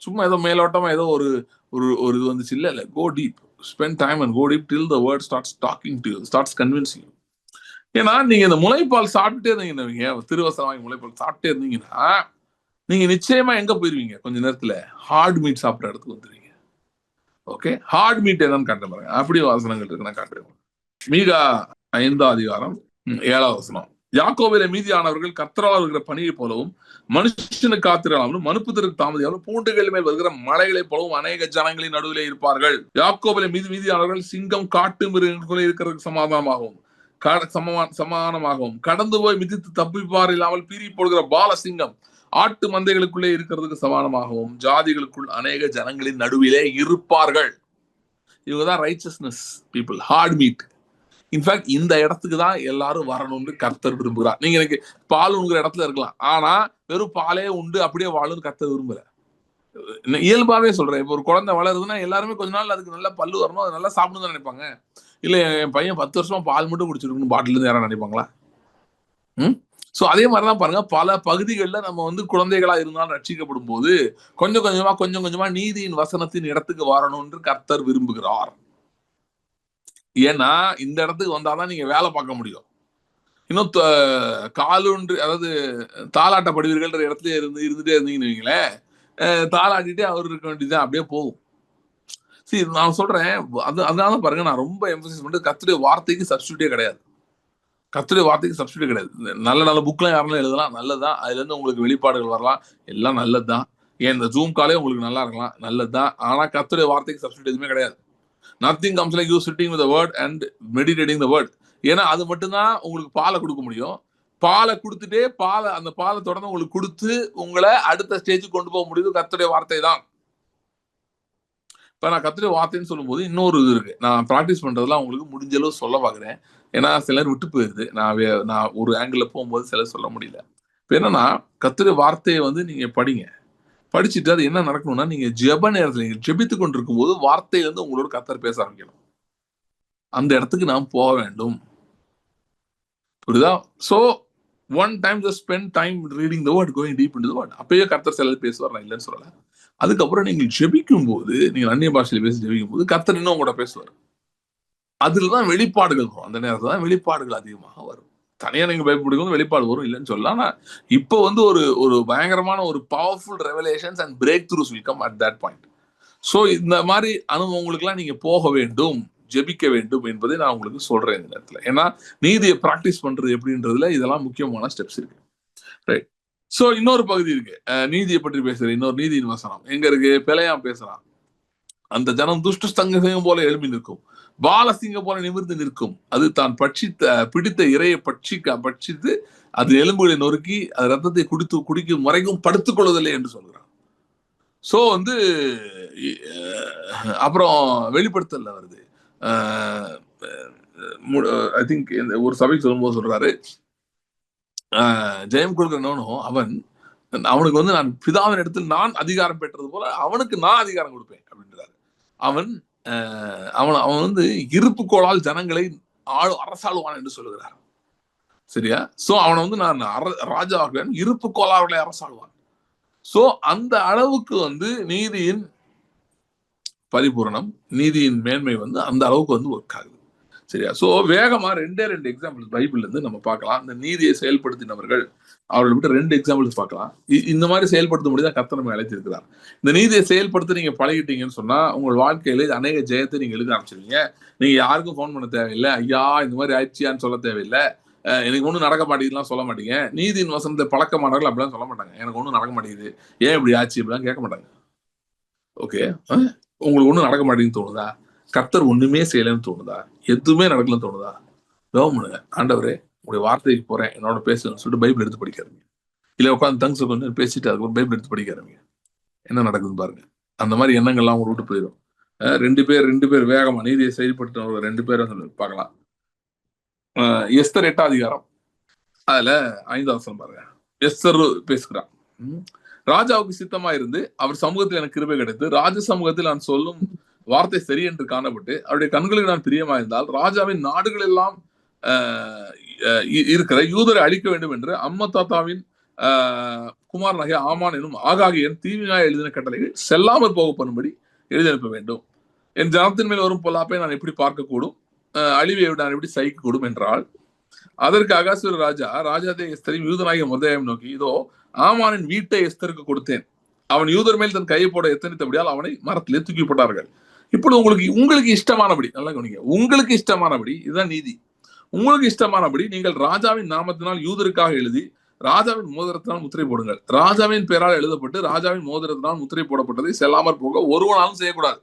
சும்மா ஏதோ மேலோட்டமா ஏதோ ஒரு ஒரு ஒரு இது வந்துச்சு. இல்ல, இல்ல. Go deep. Spend time and go deep till the word starts talking to you. Starts convincing you. ஏன்னா, நீங்க இந்த முளைப்பால் சாப்பிட்டுட்டே இருந்தீங்கன்னா, திருவசனம் வாங்கி முளைப்பால் சாப்பிட்டே இருந்தீங்கன்னா, நீங்க நிச்சயமா எங்க போயிருவீங்க கொஞ்ச நேரத்துல? ஹார்ட் மீட் சாப்பிடுற இடத்துக்கு வந்துருவீங்க. ஓகே. ஹார்ட் மீட் என்னன்னு காட்டுறேன் பாருங்க. அப்படி வசனங்கள் இருக்கு நான் காட்டுறேன். மீகா 5ஆம் அதிகாரம் 7ஆம் வசனம். யாக்கோபிலே மீதியானவர்கள் கர்த்தரால் இருக்கிற பனியை போலவும் மனுஷனுக்கு காத்திராமலும் மனுப்புத்திற்கு தாமதியாலும் பூண்டுகள் மேல் வருகிற மலைகளைப் போலவும் அநேக ஜனங்களின் நடுவிலே இருப்பார்கள். யாக்கோபிலே மீதியானவர்கள் சிங்கம் காட்டு மிருகங்களுக்குள்ளே இருக்கிறதுக்கு சமாதானமாகவும் சமாதானமாகவும் கடந்து போய் மிதித்து தப்பிப்பார் இல்லாமல் பீறி போடுகிற பால சிங்கம் ஆட்டு மந்தைகளுக்குள்ளே இருக்கிறதுக்கு சமானமாகவும் ஜாதிகளுக்குள் அநேக ஜனங்களின் நடுவிலே இருப்பார்கள். இவங்கதான் righteousness people, heart meet. In fact இந்த இடத்துக்கு தான் எல்லாரும் வரணும்னு கர்த்தர் விரும்புகிறார். நீங்க எனக்கு பால் உண்கிற இடத்துல இருக்கலாம், ஆனா வெறும் பாலே உண்டு அப்படியே வாழும்னு கர்த்தர் விரும்புற. இயல்பாவே சொல்றேன். இப்போ ஒரு குழந்தை வளருதுன்னா எல்லாருமே கொஞ்ச நாள் அதுக்கு நல்லா பல்லு வரணும், அது நல்லா சாப்பிடணும்னு நினைப்பாங்க. இல்ல என் பையன் 10 வருஷமா பால் மட்டும் குடிச்சிருக்கணும் பாட்டில இருந்து யாரும் நினைப்பாங்களா? சோ அதே மாதிரிதான் பாருங்க, பல பகுதிகளில் நம்ம வந்து குழந்தைகளா இருந்தாலும் ரட்சிக்கப்படும் போது கொஞ்சம் கொஞ்சமா நீதியின் வசனத்தின் இடத்துக்கு வரணும்னு கர்த்தர் விரும்புகிறார். ஏன்னா இந்த இடத்துக்கு வந்தாதான் நீங்க வேலை பார்க்க முடியும். இன்னும் காலூன்று, அதாவது தாலாட்டப்படுவீர்கள் இடத்துல இருந்துட்டே இருந்தீங்கன்னு வைங்களேன், தாலாட்டிட்டே அவர் இருக்க வேண்டியதுதான், அப்படியே போகும். சரி நான் சொல்றேன், அதனால பாருங்க நான் ரொம்ப எம்பசிஸ் பண்ணிட்டு கர்த்தருடைய வார்த்தைக்கு சப்ஸ்டியூட்டே கிடையாது. கர்த்தருடைய வார்த்தைக்கு சப்ஸ்டியூட் கிடையாது. நல்ல நல்ல புக்லாம் யாரெல்லாம் எழுதலாம், நல்லதுதான். அதுல இருந்து உங்களுக்கு வெளிப்பாடுகள் வரலாம், எல்லாம் நல்லதுதான். ஏன் இந்த ஜூம் காலே உங்களுக்கு நல்லா இருக்கலாம், நல்லதுதான். ஆனா கர்த்தருடைய வார்த்தைக்கு சப்ஸ்டியூட் எதுவுமே கிடையாது. Nothing comes like you sitting with the word and meditating the word. ஏன்னா அது மட்டும்தான் உங்களுக்கு பாலை கொடுக்க முடியும். பாலை கொடுத்துட்டே அந்த பாலை தொடர்ந்து உங்களுக்கு கொடுத்து உங்களை அடுத்த ஸ்டேஜுக்கு கொண்டு போக முடியுது கர்த்தருடைய வார்த்தை தான். இப்ப நான் கர்த்தருடைய வார்த்தைன்னு சொல்லும்போது இன்னொரு இது இருக்கு. நான் பிராக்டிஸ் பண்றதெல்லாம் உங்களுக்கு முடிஞ்ச அளவு சொல்ல பாக்குறேன். ஏன்னா சிலர் விட்டு போயிருது. நான் ஒரு ஆங்கிள் போகும்போது சிலர் சொல்ல முடியல. இப்ப என்னன்னா, கர்த்தருடைய வார்த்தையை வந்து நீங்க படிங்க. படிச்சுட்டு அது என்ன நடக்கணும்னா, நீங்க ஜெப நேரத்துல நீங்க ஜெபித்துக் கொண்டிருக்கும் போது வார்த்தையில இருந்து உங்களோட கர்த்தர் பேச ஆரம்பிக்கணும். அந்த இடத்துக்கு நாம் போக வேண்டும். புரியுதா? So one time just spend time reading the word, going deep into the word. அப்பயே கர்த்தர் சிலர் பேசுவார், நான் இல்லைன்னு சொல்லல. அதுக்கப்புறம் நீங்க ஜெபிக்கும் போது, நீங்க அந்நிய பாஷையில பேசி ஜெபிக்கும் போது கர்த்தர் இன்னும் உங்களோட பேசுவார். அதுலதான் வெளிப்பாடுகள் வரும். அந்த நேரத்துல தான் வெளிப்பாடுகள் அதிகமாக வரும். தனியா நீங்க பயப்படும்போது வெளிப்பாடு வரும், இல்லைன்னு சொல்லலாம். ஆனா இப்போ வந்து ஒரு பயங்கரமான ஒரு powerful revelations and breakthroughs will come at that point. So இந்த மாதிரி அனுபவங்களுக்குலாம் நீங்க போக வேண்டும், ஜெபிக்க வேண்டும் என்பதை நான் உங்களுக்கு சொல்றேன் இந்த நேரத்துல. ஏன்னா நீதியை பிராக்டிஸ் பண்றது எப்படின்றதுல இதெல்லாம் முக்கியமான ஸ்டெப்ஸ் இருக்கு. ரைட். சோ இன்னொரு பகுதி இருக்கு. நீதியை பற்றி பேசுற இன்னொரு நீதியின் வசனம் எங்க இருக்கு? பிழையாம் பேசுறான். அந்த ஜனம் துஷ்ட சங்கம் போல எழுப்பி நிற்கும், பாலசிங்கம் போல நிமிர்ந்து நிற்கும். அது தான் பிடித்த இறையை பட்சித்து அது எலும்புகளை நொறுக்கி அது ரத்தத்தை குடிக்கும் முறைக்கும் படுத்துக் கொள்வதில்லை என்று சொல்கிறான். சோ வந்து அப்புறம் வெளிப்படுத்தல வருது. ஐ திங்க் ஒரு சபைக்கு சொல்லும்போது சொல்றாரு, ஜெயம் கொடுக்கிறவனும் அவனுக்கு வந்து நான் பிதாவின் இடத்தில் நான் அதிகாரம் பெற்றது போல அவனுக்கு நான் அதிகாரம் கொடுப்பேன் அப்படின்றாரு. அவன் வந்து இருப்பு கோளால் ஜனங்களை அரசாளுவான் என்று சொல்லுகிறார். சரியா? சோ அவனை வந்து நான் ராஜாவாக்குவேன், இருப்பு கோளாறுகளை அரசாளுவான். சோ அந்த அளவுக்கு வந்து நீதியின் பரிபூரணம், நீதியின் மேன்மை அந்த அளவுக்கு ஒர்க் ஆகுது. சரியா? சோ வேகமா 2 எக்ஸாம்பிள்ஸ் பைபிள்ல இருந்து நம்ம பார்க்கலாம். இந்த நீதியை செயல்படுத்தினவர்கள் அவர்களை விட்டு 2 எக்ஸாம்பிள்ஸ் பார்க்கலாம். இந்த மாதிரி செயல்படுத்த முடியாத கர்த்தர் நம்மை அழைத்திருக்கிறார். இந்த நீதியை செயல்படுத்த நீங்க பழகிட்டீங்கன்னு சொன்னா உங்கள் வாழ்க்கையில அநேக ஜெயத்தை நீங்க எழுத ஆரம்பிச்சிருவீங்க. நீங்க யாருக்கும் ஃபோன் பண்ண தேவையில்லை, ஐயா இந்த மாதிரி ஆயிடுச்சியான்னு சொல்ல தேவையில்லை, எனக்கு ஒன்றும் நடக்க மாட்டேங்குதுலாம் சொல்ல மாட்டீங்க. நீதியின் வசனத்தை பழக்கமானவர்கள் அப்படிலாம் சொல்ல மாட்டாங்க. எனக்கு ஒன்றும் நடக்க மாட்டேங்குது, ஏன் இப்படி ஆச்சு இப்படிலாம் கேட்க மாட்டாங்க. ஓகே, உங்களுக்கு ஒன்றும் நடக்க மாட்டேங்குன்னு தோணுதா? கர்த்தர் ஒண்ணுமே செய்யலன்னு தோணுதா? எதுவுமே நடக்கலன்னு தோணுதா? ஜெபம் பண்ணுங்க, ஆண்டவரே உங்களுடைய வார்த்தைக்கு போறேன், என்னோட பேசுன்னு சொல்லிட்டு பைபிள் எடுத்து படிக்காருங்க. இல்ல உட்காந்து தங்ஸ் கொஞ்சம் பேசிட்டு அதுக்கு பைபிள் எடுத்து படிக்காருங்க. என்ன நடக்குதுன்னு பாருங்க. அந்த மாதிரி எண்ணங்கள்லாம் அவங்க விட்டு போயிடும். 2 பேர் வேகமா நீதியை செயல்படுத்தினவங்க 2 பேரும் பார்க்கலாம். எஸ்தர் 8ஆம் அதிகாரம் அதுல 5ஆம் வசனம் பாருங்க. எஸ்தர் பேசுகிறான். ராஜாவுக்கு சித்தமா இருந்து அவர் சமூகத்தில் எனக்கு கிருபை கிடைத்து ராஜ சமூகத்தில் நான் சொல்லும் வார்த்தை சரி என்று காணப்பட்டு அவருடைய கண்களுக்கு நான் பிரியமா இருந்தால் ராஜாவின் நாடுகள் எல்லாம் இருக்கிற யூதரை அழிக்க வேண்டும் என்று அம்மத்தாத்தாவின் குமாரனாகிய ஆமான் எனும் ஆகாகியன் தீவினாய் எழுதின கட்டளைகள் செல்லாமல் போக பண்ணும்படி எழுதி அனுப்ப வேண்டும். என் ஜனத்தின் மேல் வரும் பொல்லாப்பை நான் எப்படி பார்க்கக்கூடும், அழிவை நான் எப்படி சகிக்கக்கூடும் என்றால், அதற்கு அகாசுர ராஜா ராஜாதே எஸ்தரையும் யூதனாகிய மொர்தெகாயும் நோக்கி, இதோ ஆமானின் வீட்டை எஸ்தருக்கு கொடுத்தேன், அவன் யூதர் மேல் தன் கையை போட எத்தனித்தபடியால் அவனை மரத்திலே தூக்கி போட்டார்கள். இப்பொழுது உங்களுக்கு இஷ்டமானபடி, நல்லா கவனிங்க, உங்களுக்கு இஷ்டமானபடி, இதுதான் நீதி, உங்களுக்கு இஷ்டமானபடி நீங்கள் ராஜாவின் நாமத்தினால் யூதருக்காக எழுதி ராஜாவின் மோதிரத்தினால் முத்திரை போடுங்கள். ராஜாவின் பெயரால் எழுதப்பட்டு ராஜாவின் மோதிரத்தினால் முத்திரை போடப்பட்டதை செல்லாமற் போக ஒருவனாலும் செய்யக்கூடாது.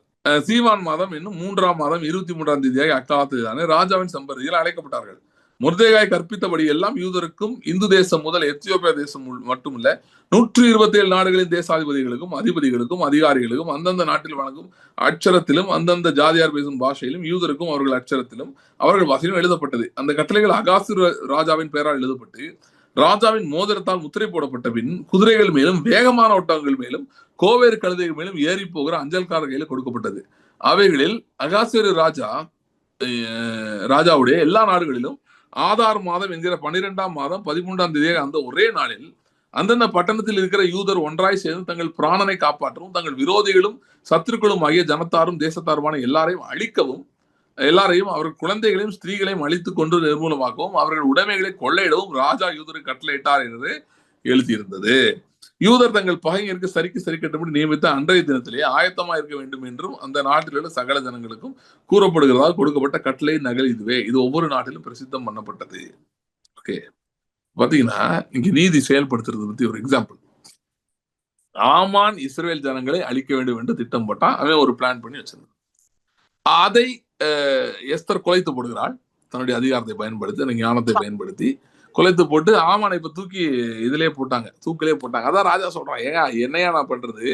சீவான் மாதம் என்னும் 3ஆம் மாதம் 23ஆம் தேதியாக அக்காலத்தில்தானே ராஜாவின் சம்பரதியில் அழைக்கப்பட்டார்கள். மொர்தெகாய் கற்பித்தபடி எல்லாம் யூதருக்கும் இந்து தேசம் முதல் எத்தியோப்பியா தேசம் மட்டுமல்ல 127 நாடுகளின் தேசாதிபதிகளுக்கும் அதிபதிகளுக்கும் அதிகாரிகளுக்கும் அந்தந்த நாட்டில் வழங்கும் அட்சரத்திலும் அந்தந்த ஜாதியார் பேசும் பாஷையிலும் யூதருக்கும் அவர்கள் அட்சரத்திலும் அவர்கள் பாஷையிலும் எழுதப்பட்டது. அந்த கட்டளைகள் அகாசுர ராஜாவின் பெயரால் எழுதப்பட்டு ராஜாவின் மோதிரத்தால் முத்திரை போடப்பட்ட பின் குதிரைகள் மேலும் வேகமான ஒட்டகங்கள் மேலும் கோவேறு கழுதைகள் மேலும் ஏறி போகிற அஞ்சல்காரர் கையில கொடுக்கப்பட்டது. அவைகளில் அகாசுர ராஜாவுடைய எல்லா நாடுகளிலும் ஆதார் மாதம் என்கிற 12ஆம் மாதம் 13ஆம் தேதியாக அந்த ஒரே நாளில் அந்தந்த பட்டணத்தில் இருக்கிற யூதர் ஒன்றாய் சேர்ந்து தங்கள் பிராணனை காப்பாற்றவும் தங்கள் விரோதிகளும் சத்துருக்களும் ஆகிய ஜனத்தாரும் தேசத்தாருமான எல்லாரையும் அழிக்கவும், எல்லாரையும் அவர்கள் குழந்தைகளையும் ஸ்திரீகளையும் அழித்துக் கொண்டு நிர்மூலமாக்கவும் அவர்கள் உடைமைகளை கொள்ளையிடவும் ராஜா யூதருக்கு கட்டளையிட்டார் என்று எழுதியிருந்தது. யூதர் தங்கள் பகைஞருக்கு சரிக்கு சரி கட்டும்படி நியமித்த அன்றைய தினத்திலேயே ஆயத்தமா இருக்க வேண்டும் என்றும் அந்த நாட்டில் உள்ள சகல ஜனங்களுக்கும் கூறப்படுகிறதால் கொடுக்கப்பட்ட கட்டளை நகல் இதுவே. இது ஒவ்வொரு நாட்டிலும் பிரசித்தம் பண்ணப்பட்டது. ஓகே, பாத்தீங்கன்னா இங்க நீதி செயல்படுத்துறது பத்தி ஒரு எக்ஸாம்பிள். ஆமான் இஸ்ரேல் ஜனங்களை அழிக்க வேண்டும் என்று திட்டம் போட்டான். அவன் ஒரு பிளான் பண்ணி வச்சிருந்தான். அதை எஸ்தர் குலைத்து போடுகிறாள். தன்னுடைய அதிகாரத்தை பயன்படுத்தி ஞானத்தை பயன்படுத்தி குலைத்து போட்டு ஆமானை இப்ப தூக்கி இதுலயே போட்டாங்க, தூக்கிலே போட்டாங்க. அதான் ராஜா சொல்றான், ஏங்க என்னையா நான் பண்றது,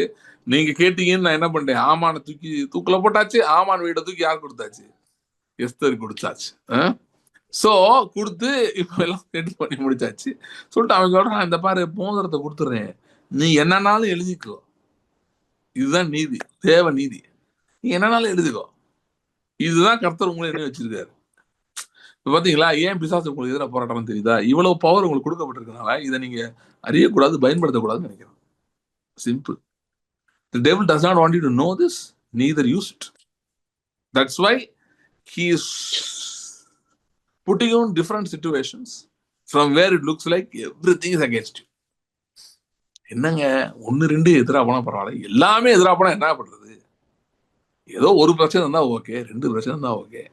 நீங்க கேட்டீங்கன்னு நான் என்ன பண்ணிட்டேன், ஆமான தூக்கி தூக்குல போட்டாச்சு. ஆமான் வீட்டை தூக்கி யார் கொடுத்தாச்சு, எஸ்தர் கொடுத்தாச்சு. சோ கொடுத்து இப்ப எல்லாம் செட்டில் பண்ணி முடிச்சாச்சு சொல்லிட்டு அவன் சொல்றான், இந்த பாரு மோதிரத்தை கொடுத்துறேன், நீ என்னன்னாலும் எழுதிக்கோ, இதுதான் நீதி, தேவ நீதி, நீ என்னன்னாலும் எழுதிக்கோ, இதுதான் கர்த்தர் உங்களை என்ன வச்சிருக்காரு. இப்ப பாத்தீங்களா, ஏன் பிசாசு உங்களுக்கு எதிராக போராட்டம் தெரியுதா? இவ்வளவு பவர் உங்களுக்கு கொடுக்கப்பட்டிருக்கனால இதை நீங்க அறியக்கூடாது, பயன்படுத்தக்கூடாதுன்னு நினைக்கிறேன். Simple. The devil does not want you to know this, neither use it. That's why he is putting you in different situations from where it looks like everything is against you. என்னங்க 1-2 எதிராக போனா பரவாயில்ல, எல்லாமே எதிராக போனா என்ன பண்றது? ஏதோ ஒரு பிரச்சனை இருந்தா ஓகே, 2 பிரச்சனை இருந்தா ஓகே.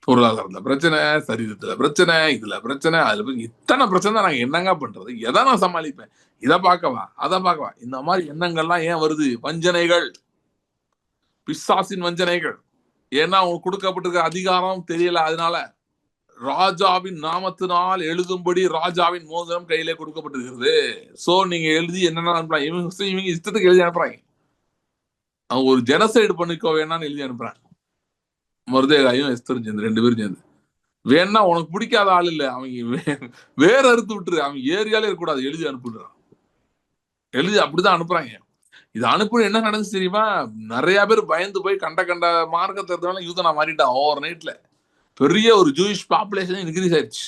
பொருளாதாரத்துல பிரச்சனை, சரீரத்துல பிரச்சனை, இதுல பிரச்சனை, அதுல இத்தனை பிரச்சனை, நாங்க என்னங்க பண்றது? எதை நான் சமாளிப்பேன்? இதை பார்க்கவா அதை பார்க்கவா? இந்த மாதிரி எண்ணங்கள்லாம் ஏன் வருது? வஞ்சனைகள், பிசாசின் வஞ்சனைகள். ஏன்னா உங்களுக்கு கொடுக்கப்பட்டிருக்க அதிகாரம் தெரியல. அதனால ராஜாவின் நாமத்தினால் எழுதும்படி ராஜாவின் மோதிரம் கையிலே கொடுக்கப்பட்டிருக்கிறது. சோ நீங்க எழுதி என்னென்ன அனுப்புறாங்க, இவங்க இஷ்டத்துக்கு எழுதி அனுப்புறாங்க. அவங்க ஒரு ஜெனசைடு பண்ணிக்கோ வேணான்னு எழுதி அனுப்புறாங்க. மொர்தெகாயும் எஸ்தரும் சேர்ந்து 2 பேரும் சேர்ந்து, வேணா உனக்கு பிடிக்காத ஆள் இல்ல, அவங்க வேற அறுத்து விட்டுரு, அவங்க ஏரியாலே இருக்கக்கூடாது, எழுதி அனுப்பிடுறான். எழுதி அப்படிதான் அனுப்புறாங்க. இது அனுப்பி என்ன நடந்துச்சு தெரியுமா? நிறைய பேர் பயந்து போய் கண்ட மார்க்கத்தை இருந்தாலும் யூதனா மாறிட்டான். ஓவர் நைட்ல பெரிய ஒரு ஜூயிஷ் பாப்புலேஷன் இன்க்ரீஸ் ஆயிடுச்சு.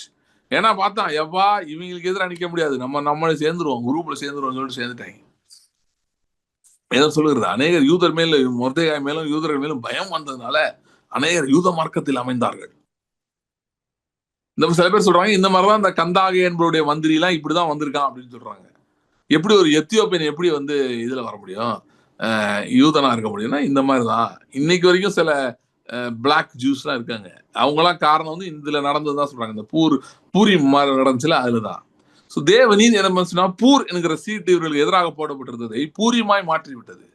ஏன்னா பார்த்தா எவ்வா இவங்களுக்கு எதிராக நிக்க முடியாது, நம்மளே சேர்ந்துருவோம், குரூப்ல சேர்ந்துருவோம் சொல்லிட்டு சேர்ந்துட்டாங்க. வேதம் சொல்லுகிறது அநேகர் யூதர் மேல மொர்தெகாய் மேலும் யூதர்கள் மேலும் பயம் வந்ததுனால அநேகர் யூத மார்க்கத்தில் அமைந்தார்கள். இந்த சில பேர் சொல்றாங்க இந்த மாதிரிதான் இந்த கந்தாகே என்பவருடைய மந்திரி எல்லாம் இப்படிதான் வந்திருக்கான் அப்படின்னு சொல்றாங்க. எப்படி ஒரு எத்தியோப்பியன் எப்படி வந்து இதுல வர முடியும், யூதனா இருக்க முடியும்னா இந்த மாதிரிதான். இன்னைக்கு வரைக்கும் சில பிளாக் ஜூஸ் எல்லாம் இருக்காங்க. அவங்கெல்லாம் காரணம் வந்து இதுல நடந்ததுதான் சொல்றாங்க. இந்த பூரி மாதிரி நடந்துச்சுல அதுலதான். சோ தேவநீதி என்ன பண்ணுச்சுன்னா பூர் என்கிற சீட்டு இவர்களுக்கு எதிராக போடப்பட்டிருந்ததை பூரியமாய் மாற்றி விட்டது.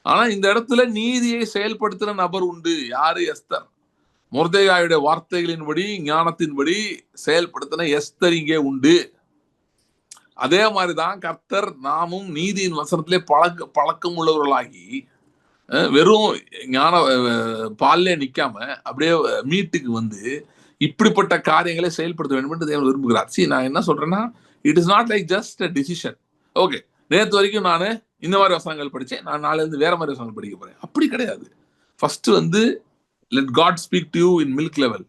ஆனா இந்த இடத்துல நீதியை செயல்படுத்துற நபர் உண்டு. யாரு? எஸ்தர். மொர்தெகாயுடைய வார்த்தைகளின்படி ஞானத்தின்படி செயல்படுத்தின எஸ்தர் இங்கே உண்டு. அதே மாதிரிதான் கர்த்தர் நாமும் நீதியின் வசனத்திலே பழக்கம் உள்ளவர்களாகி வெறும் ஞான பால்லே நிக்காம அப்படியே மீட்டுக்கு வந்து இப்படிப்பட்ட காரியங்களை செயல்படுத்த வேண்டும் என்று தேவன் விரும்புகிறார். சரி, நான் என்ன சொல்றேன்னா, it is not like just a decision. Okay, நேற்று வரைக்கும் நான் இந்த மாதிரி வசனங்கள் படிச்சேன், நான் நாளைல இருந்து வேற மாதிரி வசனங்கள் படிக்க போறேன், அப்படி கிடையாது. ஃபர்ஸ்ட் வந்து let God speak to you in milk level,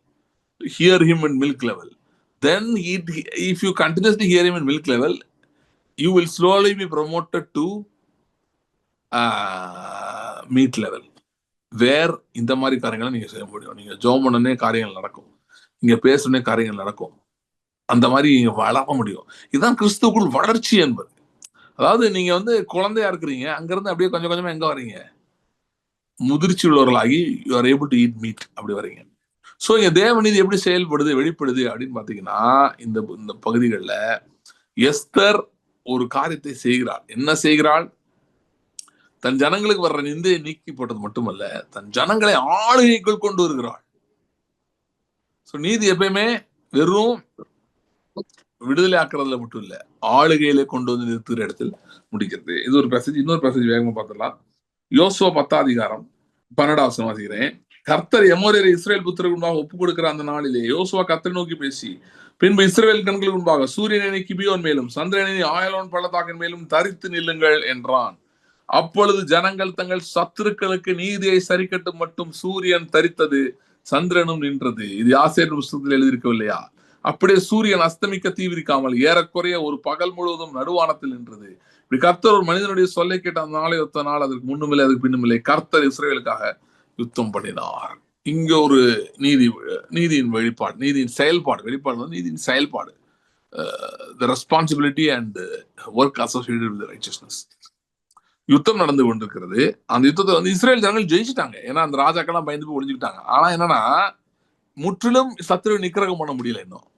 hear him in milk level, then if you continuously hear him in milk level, you will slowly be promoted to meat level, where இந்த மாதிரி காரியங்களை நீங்க செய்ய முடியும். நீங்க ஜெபம் பண்ணனே காரியங்கள் நடக்கும், நீங்க பேசுனே காரியங்கள் நடக்கும், அந்த மாதிரி நீங்க வளர முடியும். இதுதான் கிறிஸ்துவுக்குள் வளர்ச்சி என்பது. அதாவது நீங்க வந்து குழந்தையா இருக்கிறீங்க, அங்கிருந்து அப்படியே கொஞ்சம் கொஞ்சமா எங்க வரீங்க, முதிர்ச்சி உள்ளவர்களாகி you are able to eat meat, அப்படி வரீங்க. ஸோ இங்க தேவநீதி எப்படி செயல்படுது வெளிப்படுது அப்படின்னு பாத்தீங்கன்னா, இந்த இந்த பகுதிகளில் எஸ்தர் ஒரு காரியத்தை செய்கிறாள். என்ன செய்கிறாள்? தன் ஜனங்களுக்கு வர்ற நிந்தையை நீக்கி போட்டது மட்டுமல்ல, தன் ஜனங்களை ஆளுகைக்குள் கொண்டு வருகிறாள். ஸோ நீதி எப்பயுமே வெறும் விடுதலை ஆக்குறதுல மட்டும் இல்ல, ஆளுகையில கொண்டு வந்து நிறுத்துகிற இடத்தில் முடிக்கிறது. இது ஒரு பேசேஜ். இன்னொரு பேசேஜ் வேகமா பார்த்துடலாம். யோசுவா 10:12 வாசிக்கிறேன். கர்த்தர் எமோரியரை இஸ்ரேல் புத்திரருக்கு முன்பாக ஒப்புக் கொடுக்கிற அந்த நாளிலே யோசுவா கர்த்தரை நோக்கி பேசி, பின்பு இஸ்ரேல் கண்களுக்கு முன்பாக சூரியனை கிபியோன் மேலும் சந்திரனை ஆயலோன் பள்ளத்தாக்கின் மேலும் தரித்து நில்லுங்கள் என்றான். அப்பொழுது ஜனங்கள் தங்கள் சத்துருக்களுக்கு நீதியை சரிக்கட்டும் மட்டும் சூரியன் தரித்தது, சந்திரனும் நின்றது. இது ஆசேர் புஸ்தகத்தில் எழுதியிருக்கவில்லையா? அப்படியே சூரியன் அஸ்தமிக்க தீவிரிக்காமல் ஏறக்குறைய ஒரு பகல் முழுவதும் நடுவானத்தில் நின்றது. இப்படி கர்த்தர் ஒரு மனிதனுடைய சொல்லை கேட்ட அந்த நாளை ஒத்த நாள், அதற்கு முன்னுமில்லை அதுக்கு பின்னுமில்லை, கர்த்தர் இஸ்ரவேலுக்காக யுத்தம் பண்ணினார். இங்க ஒரு நீதியின் வெளிப்பாடு, நீதியின் செயல்பாடு. வெளிப்பாடு வந்து நீதியின் செயல்பாடு, the responsibility and work associated with the righteousness. யுத்தம் நடந்து கொண்டிருக்கிறது. அந்த யுத்தத்தை வந்து இஸ்ரேல் ஜனங்கள் ஜெயிச்சுட்டாங்க. ஏன்னா அந்த ராஜாக்கெல்லாம் பயந்து போய் ஒளிஞ்சுக்கிட்டாங்க. ஆனா என்னன்னா, முற்றிலும் சத்துருவை நிக்கிரகம் பண்ண முடியல. இன்னும்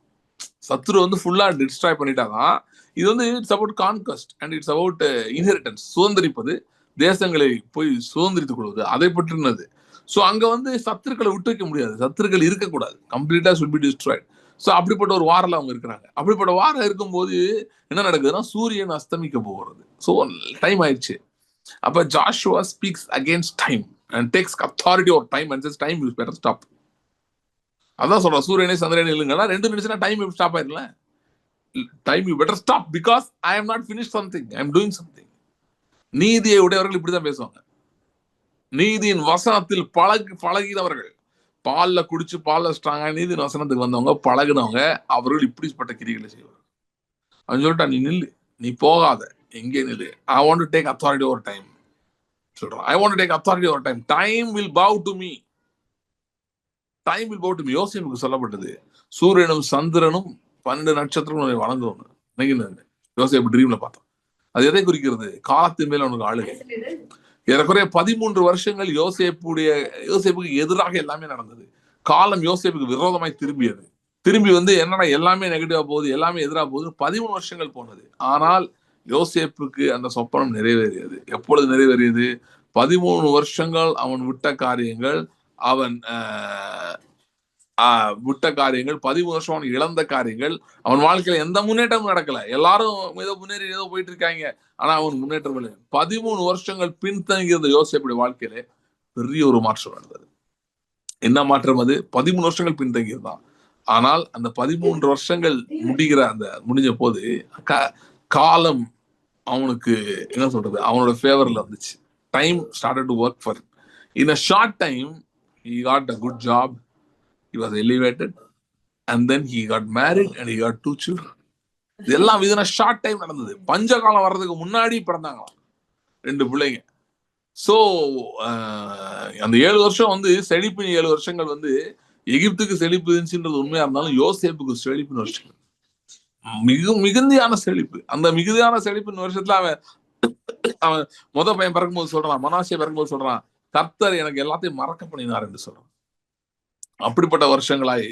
சத்துரு வந்து ஃபுல்லா டிஸ்ட்ராய் பண்ணிட்டாதான். இது வந்து it's about conquest and it's about inheritance, சுதந்திரிப்பது, தேசங்களை போய் சுதந்திரித்துக் கொள்வது, அதை பற்றினது. ஸோ அங்க வந்து சத்துருக்களை விட்டு வைக்க முடியாது, சத்துருக்கள் இருக்கக்கூடாது, கம்ப்ளீட்டா should be destroyed. ஸோ அப்படிப்பட்ட ஒரு வாரில் அவங்க இருக்கிறாங்க. அப்படிப்பட்ட வாரம் இருக்கும்போது என்ன நடக்குதுன்னா, சூரியன் அஸ்தமிக்க போகிறது. ஸோ டைம் ஆயிடுச்சு. அப்ப Joshua speaks against time and takes authority over time and says time you better stop. அதான் சொல்றேன், சூரியனை சந்திரனை இல்லைங்கன்னா ரெண்டு நிமிஷம் டைம் ஸ்டாப் ஆயிடல. Time you better stop because I am not finish something, I am doing something. நீதியை உடையவர்கள் இப்படிதான் பேசுவாங்க. நீதியின் வசனத்தில் பழகினவர்கள், பால்ல குடிச்சு பால்ல ஸ்ட்ராங்கா நீதியின் வசனத்துக்கு வந்தவங்க, பழகினவங்க, அவர்கள் இப்படிப்பட்ட கிரிகளை செய்வார்கள். அவன் சொல்லிட்டா, நீ நில்லு, நீ போகாத, எங்கே நில்லு, I want to take authority over time சொல்றான். I want to take authority over time. Time will bow to me, time will bow to me. யோசேப்புக்கு சொல்லப்பட்டது, சூரியனும் சந்திரனும் 12 நட்சத்திரம் வணங்குவோம். யோசேப்பு ட்ரீம்ல பார்த்தோம். அது எதை குறிக்கிறது? காலத்தின் மேல அவனுக்கு ஆளுகை. ஏறக்குறைய 13 வருஷங்கள் யோசேப்புக்கு எதிராக எல்லாமே நடந்தது. காலம் யோசேப்புக்கு விரோதமாய் திரும்பியது. திரும்பி வந்து என்னன்னா எல்லாமே நெகட்டிவா போகுது, எல்லாமே எதிராக போகுது. 13 வருஷங்கள் போனது. ஆனால் யோசேப்புக்கு அந்த சொப்பனம் நிறைவேறியது. எப்பொழுது நிறைவேறியது? 13 வருஷங்கள் அவன் விட்ட காரியங்கள், அவன் விட்ட காரியங்கள், 13 வருஷம் அவன் இழந்த காரியங்கள், அவன் வாழ்க்கையில எந்த முன்னேற்றமும் நடக்கல. எல்லாரும் ஏதோ முன்னேறி ஏதோ போயிட்டு இருக்காங்க, ஆனா அவன் முன்னேற்றம் இல்லை. 13 வருஷங்கள் பின்தங்கியிருந்த யோசேப்புடைய வாழ்க்கையில பெரிய ஒரு மாற்றம் நடந்தது. என்ன மாற்றம் அது? 13 வருஷங்கள் பின்தங்கியிருந்தான். ஆனால் அந்த 13 வருஷங்கள் முடிஞ்ச போது காலம் அவனுக்கு என்ன சொல்றது, அவனோட ஃபேவர்ல வந்துச்சு. Time started to work for. In a short time he got a good job, he was elevated, and then he got married and he got 2 children. இதெல்லாம் within a short time நடந்தது. பஞ்சகாலம் வர்றதுக்கு முன்னாடி பிறந்தாங்களாம் 2 பிள்ளைங்க. சோ அந்த 7 வருஷம் வந்து செழிப்பின் 7 வருஷங்கள் வந்து எகிப்துக்கு செழிப்பு இருந்துச்சுன்றது உண்மையா இருந்தாலும் யோசேப்புக்கு செழிப்பின் வருஷங்கள் மிகுந்தியான செழிப்பு. அந்த மிகுதியான செழிப்பின் வருஷத்துல அவன் அவன் பையன் பிறக்கும்போது சொல்றான், மனாசே பிறக்கும்போது சொல்றான், கர்த்தர் எனக்கு எல்லாத்தையும் மறக்க பண்ணினார் என்று சொல்றான். அப்படிப்பட்ட வருஷங்களாய்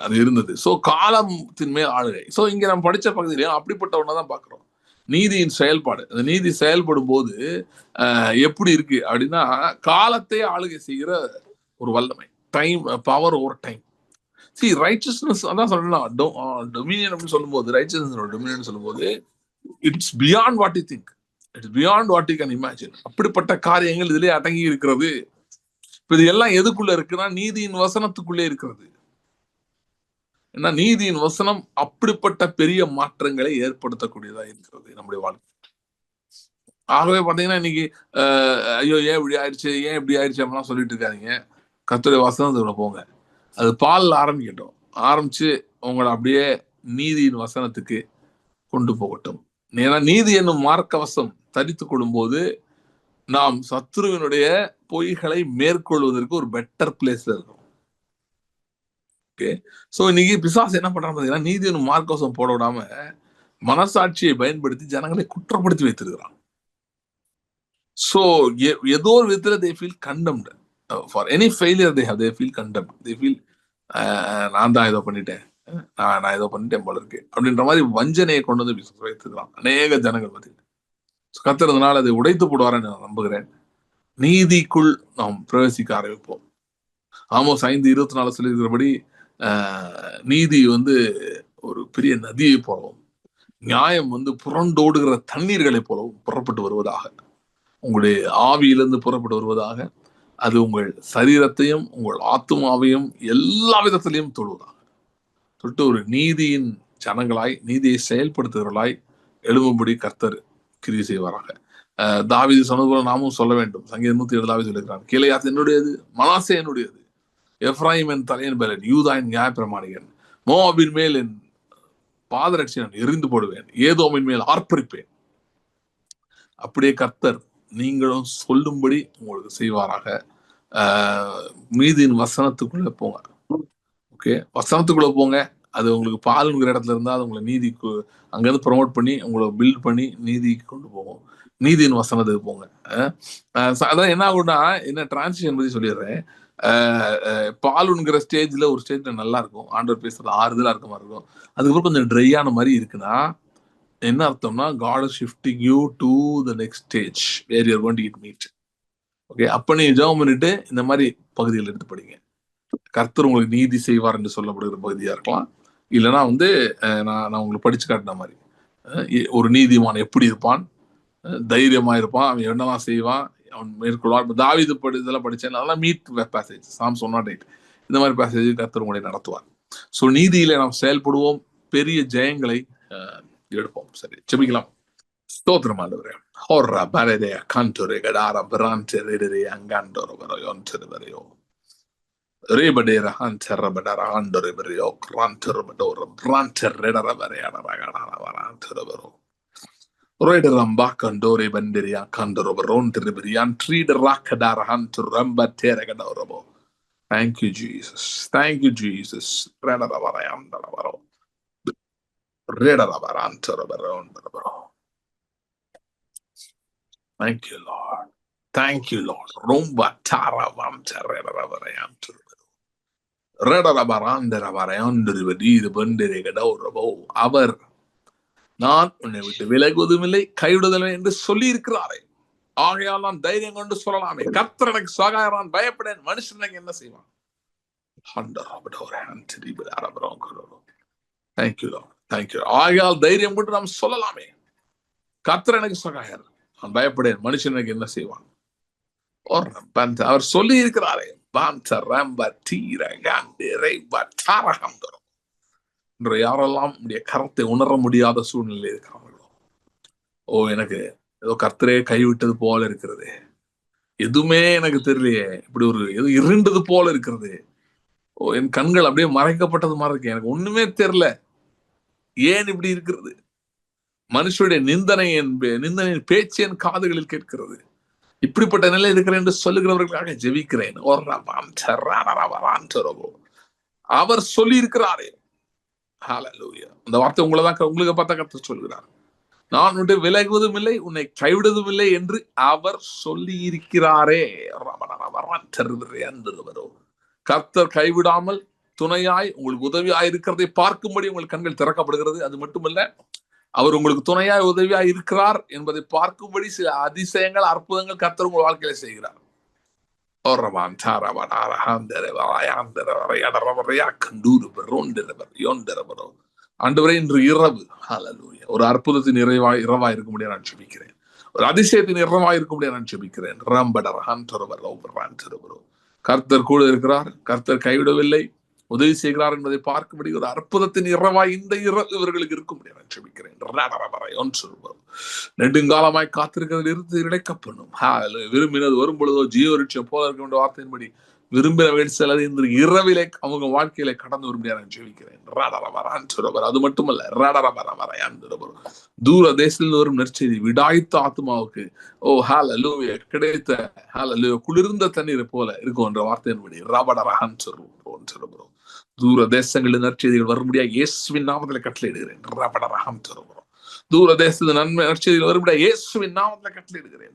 அது இருந்தது. சோ காலத்தின் மேல் ஆளுகை. சோ இங்க நம்ம படிச்ச பகுதியிலையும் அப்படிப்பட்ட ஒன்னதான் பாக்குறோம். நீதியின் செயல்பாடு. அந்த நீதி செயல்படும் போது எப்படி இருக்கு அப்படின்னா, காலத்தை ஆளுகை செய்கிற ஒரு வல்லமை. Time, power over time. C righteousness அதான் சொல்லலாம். டொமினியன் அப்படின்னு சொல்லும்போது, ரைச்சஸ்னஸ் டொமினியன் சொல்லும்போது, it's beyond what you think. It's beyond what you can imagine. அப்படிப்பட்ட காரியங்கள் இதிலே அடங்கி இருக்கிறது. இது எல்லாம் எதுக்குள்ள இருக்குன்னா, நீதியின் வசனத்துக்குள்ளே இருக்கிறது. ஏன்னா நீதியின் வசனம் அப்படிப்பட்ட பெரிய மாற்றங்களை ஏற்படுத்தக்கூடியதா இருக்கிறது நம்முடைய வாழ்க்கை. ஆகவே பாத்தீங்கன்னா இன்னைக்கு ஐயோ ஏன் இப்படி ஆயிடுச்சு, ஏன் இப்படி ஆயிடுச்சு அப்படிலாம் சொல்லிட்டு இருக்காதீங்க. கர்த்தருடைய வசனத்துக்குள்ள போங்க. அது பால் ஆரம்பிக்கட்டும். ஆரம்பிச்சு உங்களை அப்படியே நீதியின் வசனத்துக்கு கொண்டு போகட்டும். ஏன்னா நீதி என்னும் மார்க்கவசம் தரித்துக் கொள்ளும் போது நாம் சத்துருவினுடைய பொய்களை மேற்கொள்வதற்கு ஒரு பெட்டர் பிளேஸ்ல இருக்கும். ஓகே, சோ இன்னைக்கு பிசாசு என்ன பண்றாங்க பாத்தீங்கன்னா, நீதி என்னும் மார்க்கவசம் போட விடாம மனசாட்சியை பயன்படுத்தி ஜனங்களை குற்றப்படுத்தி வைத்திருக்கிறான். சோ ஏதோ ஒரு விதத்துல they feel condemned for any failure they feel condemned. they feel நான் தான் ஏதோ பண்ணிட்டேன், நான் ஏதோ பண்ணிட்டேன் போல இருக்கு அப்படின்ற மாதிரி வஞ்சனையை கொண்டு வந்து வைத்திருக்கிறான் அநேக ஜனங்கள் பத்தி. கத்துறதுனால அதை உடைத்து போடுவாரன்னு நான் நம்புகிறேன். நீதிக்குள் நாம் பிரவேசிக்க ஆரம்பிப்போம். ஆமோஸ் 5:24 சொல்லியிருக்கிறபடி நீதி வந்து ஒரு பெரிய நதியை போலவும், நியாயம் வந்து புரண்டோடுகிற தண்ணீர்களை போலவும் புறப்பட்டு வருவதாக, உங்களுடைய ஆவியிலிருந்து புறப்பட்டு வருவதாக, அது உங்கள் சரீரத்தையும் உங்கள் ஆத்மாவையும் எல்லா விதத்திலையும் தொழுவதாக, தொட்டு ஒரு நீதியின் ஜனங்களாய், நீதியை செயல்படுத்துகிறவர்களாய் எழும்பும்படி கர்த்தர் கிரியை செய்வாராக. தாவீது சொன்னது போல நாமும் சொல்ல வேண்டும். சங்கீதம் 107 தாவீது சொல்லுகிறான், கீலேயாத் என்னுடையது, மனாசே என்னுடையது, எப்ராயிம் என் தலையின் பலன், யூதா என் நியாய பிரமாணிகன், மோவாபின் மேல் என் பாதரட்சி நான் எரிந்து போடுவேன், ஏதோமின் மேல் ஆர்ப்பரிப்பேன். அப்படியே கர்த்தர் நீங்களும் சொல்லும்படி உங்களுக்கு செய்வாராக. நீதியின் வசனத்துக்குள்ள போங்க. ஓகே, வசனத்துக்குள்ள போங்க. அது உங்களுக்கு பாலுங்கிற இடத்துல இருந்தா அது உங்களை நீதிக்கு அங்கிருந்து ப்ரொமோட் பண்ணி உங்களை பில்ட் பண்ணி நீதிக்கு கொண்டு போகும். நீதியின் வசனத்துக்கு போங்க. அதான் என்ன ஆகும்னா, என்ன டிரான்சிஷன் பத்தி சொல்லிடுறேன். பாலுங்கிற ஸ்டேஜ்ல ஒரு ஸ்டேஜ்ல நல்லா இருக்கும், ஆண்டவர் பேசுறது ஆறுதலா இருக்க மாதிரி இருக்கும். அதுக்கப்புறம் கொஞ்சம் ட்ரையான மாதிரி இருக்குன்னா என்ன அர்த்தம்னா, God is shifting you to the next stage where you are going to eat meat. Okay, அப்ப நீ ஜெபம் பண்ணிட்டு இந்த மாதிரி பகுதிகள் எடுத்து படிங்க. கர்த்தர் உங்களுக்கு நீதி செய்வார் என்று சொல்லப்படுகிற பகுதியா இருக்கலாம். இல்லைன்னா வந்து நான் உங்களுக்கு படிச்சு காட்டின மாதிரி ஒரு நீதிமான் எப்படி இருப்பான், தைரியமா இருப்பான், அவன் என்னதான் செய்வான், அவன் மேற்கொள்வான். தாவீது இதெல்லாம் படிச்சேன், அதெல்லாம் மீட் பேசேஜ், Psalms 108 இந்த மாதிரி பேசேஜ் கர்த்தர் உங்களை நடத்துவார். ஸோ நீதியில நாம் செயல்படுவோம், பெரிய ஜெயங்களை எடுப்போம். சரி, செபிக்கலாம். ஸ்தோத்திரம் ஆண்டவரே. ஹோர்ரா பரதே கண்டோரே கடாரா பிரான்டே அங்காண்டோர வரையோன்டே வரையோ ரேபடேரா ஹண்டர படரா ஆண்டோரே வரையோ கிராண்டர படோர பிராண்டரே டர வரையாடா வராடா வராண்டர வரோ ரோய்டரம்பா கண்டோரே பண்டரியா கண்டோர வரோண்டே வரியான் ட்ரீடரா கடரா ஹண்டர ரம்ப தேரகடோரபோ. Thank you Jesus. Thank you Jesus. ரேடரா வரையாண்டர வரோ ரேடரா வராண்டர வரோண்டர வரோ. Thank you, Lord. Thank you, Lord. Romba taravam terreravarayantru. Redarabaranderavarayandru benderegadorabo. அவர் நான் உன்னை விட்டு விலகுவதும் இல்லை கைவிடுதல் என்று சொல்லி இருக்கிறாரே, ஆகையால் நான் தைரியம் கொண்டு சொல்லலாமே, கர்த்தர் எனக்கு சகாயரான், பயப்படேன், மனுஷன் எனக்கு என்ன செய்வான். Thank you, Lord. Thank you. ஆகையால் தைரியம் கொண்டு நாம் சொல்லலாமே, கர்த்தர் எனக்கு சகாயர், நான் பயப்படேன், மனுஷன் எனக்கு என்ன செய்வான். அவர் சொல்லி இருக்கிறாரே. யாரெல்லாம் உடைய கரத்தை உணர முடியாத சூழ்நிலை இருக்கிறார்களோ, எனக்கு ஏதோ கர்த்தரே கைவிட்டது போல இருக்கிறது, எதுவுமே எனக்கு தெரியலையே, இப்படி ஒரு ஏதோ இருண்டது போல இருக்கிறது, என் கண்கள் அப்படியே மறைக்கப்பட்டது மாதிரி இருக்கு, எனக்கு ஒண்ணுமே தெரியல, ஏன் இப்படி இருக்கிறது, மனுஷனுடைய நிந்தனையின் பேச்சு என் காதுகளில் கேட்கிறது, இப்படிப்பட்ட நிலை இருக்கிறேன் என்று சொல்லுகிறவர்களுக்காக ஜெபிக்கிறேன். அவர் சொல்லி இருக்கிறாரே, அந்த வார்த்தை உங்களுக்கு பார்த்தா கர்த்தர் சொல்கிறார், நான் உன்னை விலகுவதும் இல்லை, உன்னை கைவிடுவதும் இல்லை என்று அவர் சொல்லி இருக்கிறாரே. கர்த்தர் கைவிடாமல் துணையாய் உங்களுக்கு உதவியாய் இருக்கிறதை பார்க்கும்படி உங்கள் கண்கள் திறக்கப்படுகிறது. அது மட்டுமல்ல, அவர் உங்களுக்கு துணையாய் உதவியாய் இருக்கிறார் என்பதை பார்க்கும்படி சில அதிசயங்கள், அற்புதங்கள் கர்த்தர் உங்கள் வாழ்க்கையில செய்கிறார். ஆண்டவரே, இன்று இரவு ஒரு அற்புதத்தின் இரவா இருக்க முடியாது நான் ஜெபிக்கிறேன். ஒரு அதிசயத்தின் இரவா இருக்க முடியாது நான் ஜெபிக்கிறேன். கர்த்தர் கூட இருக்கிறார், கர்த்தர் கைவிடவில்லை, உதவி செய்கிறார் என்பதை பார்க்கும்படி ஒரு அற்புதத்தின் இரவாய் இந்த இரவு இவர்களுக்கு இருக்கும் முடியாது நான் ஜெபிக்கிறேன். நெடுங்காலமாய் காத்திருக்கிறதில் இருந்து இடைக்கப்படும். விரும்பினது வரும் பொழுதோ ஜீவரிட்சம் போல இருக்க வேண்டிய வார்த்தையின்படி விரும்பின சிலது இந்த இரவிலே அவங்க வாழ்க்கையில கடந்து வரும் முடியாது நான் ஜெபிக்கிறேன். அது மட்டுமல்ல, தூர தேசத்தில் வரும் நற்செய்தி விடாய்த்த ஆத்மாவுக்கு கிடைத்த குளிர்ந்த தண்ணீரை போல இருக்கும் என்ற வார்த்தையின்படி தூர தேசங்களில் நற்செய்திகள் வரும்படியா இயேசுவின் நாமத்தில் கட்டளையிடுகிறேன். தூர தேசத்து நன்மை நற்செய்திகள் வரும்படியா இயேசுவின் நாமத்தில் கட்டளையிடுகிறேன்.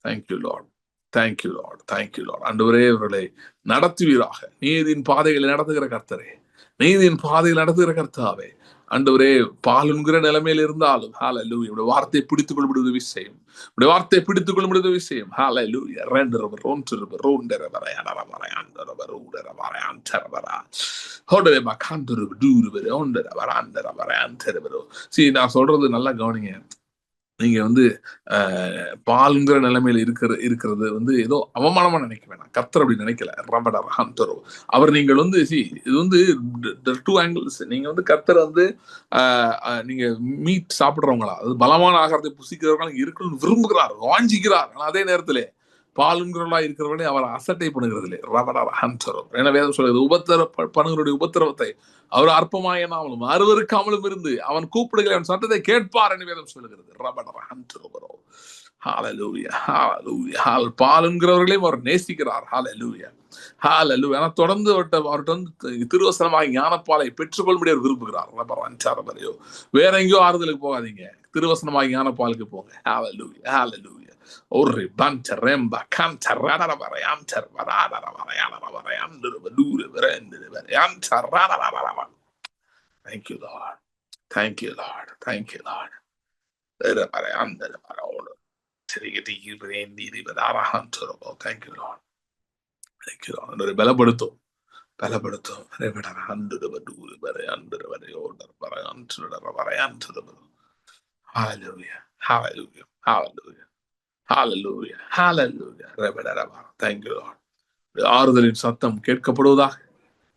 Thank you, Lord. Thank you, Lord. Thank you, Lord. ஆண்டவரே, இவர்களை நடத்துவீராக. நீதியின் பாதைகளை நடத்துகிற கர்த்தரே, நீதியின் பாதையில் நடத்துகிற கர்த்தாவே, ஆண்டவரே, பாலுங்கிற நிலைமையில் இருந்தாலும் ஹalleluya வார்த்தையை பிடித்துக் கொள்ளும் உதவி செய்யும். வார்த்தையை பிடித்துக் கொள்ளும் உதவி செய்யும். ஹalleluya நான் சொல்றது நல்லா கவனிங்க. நீங்க பாலுங்கிற நிலைமையில இருக்கிறது ஏதோ அவமானமா நினைக்க வேணாம். கர்த்தர் அப்படி நினைக்கல. அவர் நீங்கள் இது டூ ஆங்கிள்ஸ். நீங்க கர்த்தர் நீங்க மீட் சாப்பிடுறவங்களா, அது பலமான ஆகாரத்தை புசிக்கிறவங்களா இருக்கணும்னு விரும்புகிறார், வாஞ்சிக்கிறார். ஆனா அதே நேரத்திலே பாலுங்கிறவர்களா இருக்கிறவர்களே அவர் அசட்டை பண்ணுகிறது. ஏன்னா வேதம் சொல்றது, பண்ணுகிறவருடைய உபத்திரவத்தை அவர் அற்பமாயினாமலும் அருவருக்காமலும் இருந்து அவன் கூப்பிடுகிற அவன் சத்தத்தை கேட்பார் என்று வேதம் சொல்லுகிறது. பாலுங்கிறவர்களையும் அவர் நேசிக்கிறார். ஆனா தொடர்ந்து அவர்கிட்ட திருவசனமாக ஞானப்பாலை பெற்றுக்கொள்ள முடியாது விரும்புகிறார். வேற எங்கேயோ ஆறுதலுக்கு போகாதீங்க, திருவசனமாக ஞானப்பாலுக்கு போங்க. Thank you, Lord. Thank you, Lord. Thank you, Lord. Thank you, Lord. Thank you, Lord. பலப்படுத்தும். Hallelujah. Hallelujah. Hallelujah. Hallelujah. Hallelujah. Thank you, Lord. ஆறுதலின் சத்தம் கேட்கப்படுவதாக.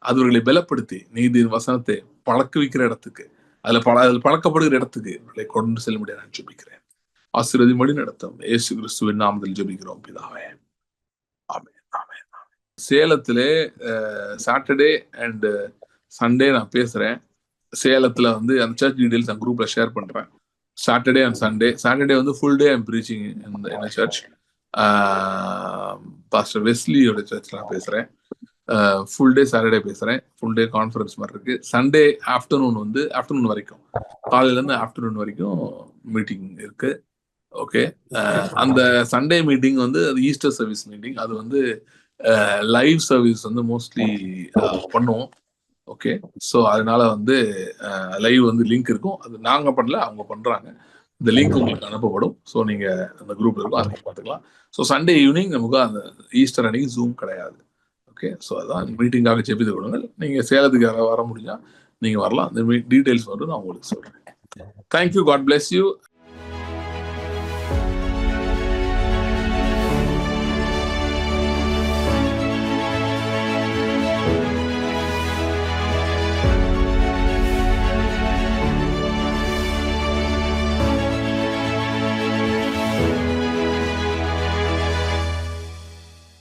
அவர்களை பலப்படுத்தி நீதியின் வசனத்தை பழக்க வைக்கிற இடத்துக்கு, அதில் பழக்கப்படுகிற இடத்துக்கு இவர்களை கொண்டு செல்ல முடியாது நான் ஜெபிக்கிறேன். ஆசீர்வதிம்படி நடத்தும் இயேசு கிறிஸ்துவின் நாமத்தில் ஜெபிக்கிறோம் பிதாவே. ஆமென். ஆமென். சேலத்திலே சாட்டர்டே அண்ட் சண்டே நான் பேசுறேன். சேலத்துல அந்த சர்ச் டீடைல்ஸ் நான் குரூப்ல ஷேர் பண்றேன். Saturday and Saturday full day I'm preaching in church. Pastor வெஸ்லியோட சர்ச்ல நான் பேசுறேன். ஃபுல் டே சாட்டர்டே பேசுறேன். ஃபுல் டே கான்ஃபரன்ஸ் மாதிரி இருக்கு. சண்டே ஆஃப்டர்நூன் ஆஃப்டர்நூன் வரைக்கும், காலையில இருந்து ஆஃப்டர்நூன் வரைக்கும் மீட்டிங் இருக்கு. ஓகே, அந்த சண்டே மீட்டிங் அது ஈஸ்டர் சர்வீஸ் மீட்டிங். அது லைவ் சர்வீஸ் மோஸ்ட்லி பண்ணுவோம். ஓகே, ஸோ அதனால லைவ் லிங்க் இருக்கும். அது நாங்க பண்ணல, அவங்க பண்றாங்க. இந்த லிங்க் உங்களுக்கு அனுப்பப்படும். ஸோ நீங்க அந்த குரூப் இருக்கும், அதை பார்த்துக்கலாம். ஸோ சண்டே ஈவினிங் நமக்கு அந்த ஈஸ்டர் அன்னைக்கு ஜூம் கிடையாது. ஓகே, ஸோ அதான் மீட்டிங்காக ஜெபித்து கொடுங்கள். நீங்க சேலத்துக்கு வர முடிஞ்சா நீங்க வரலாம். அந்த டீடைல்ஸ் நான் உங்களுக்கு சொல்றேன். தேங்க்யூ. God bless you.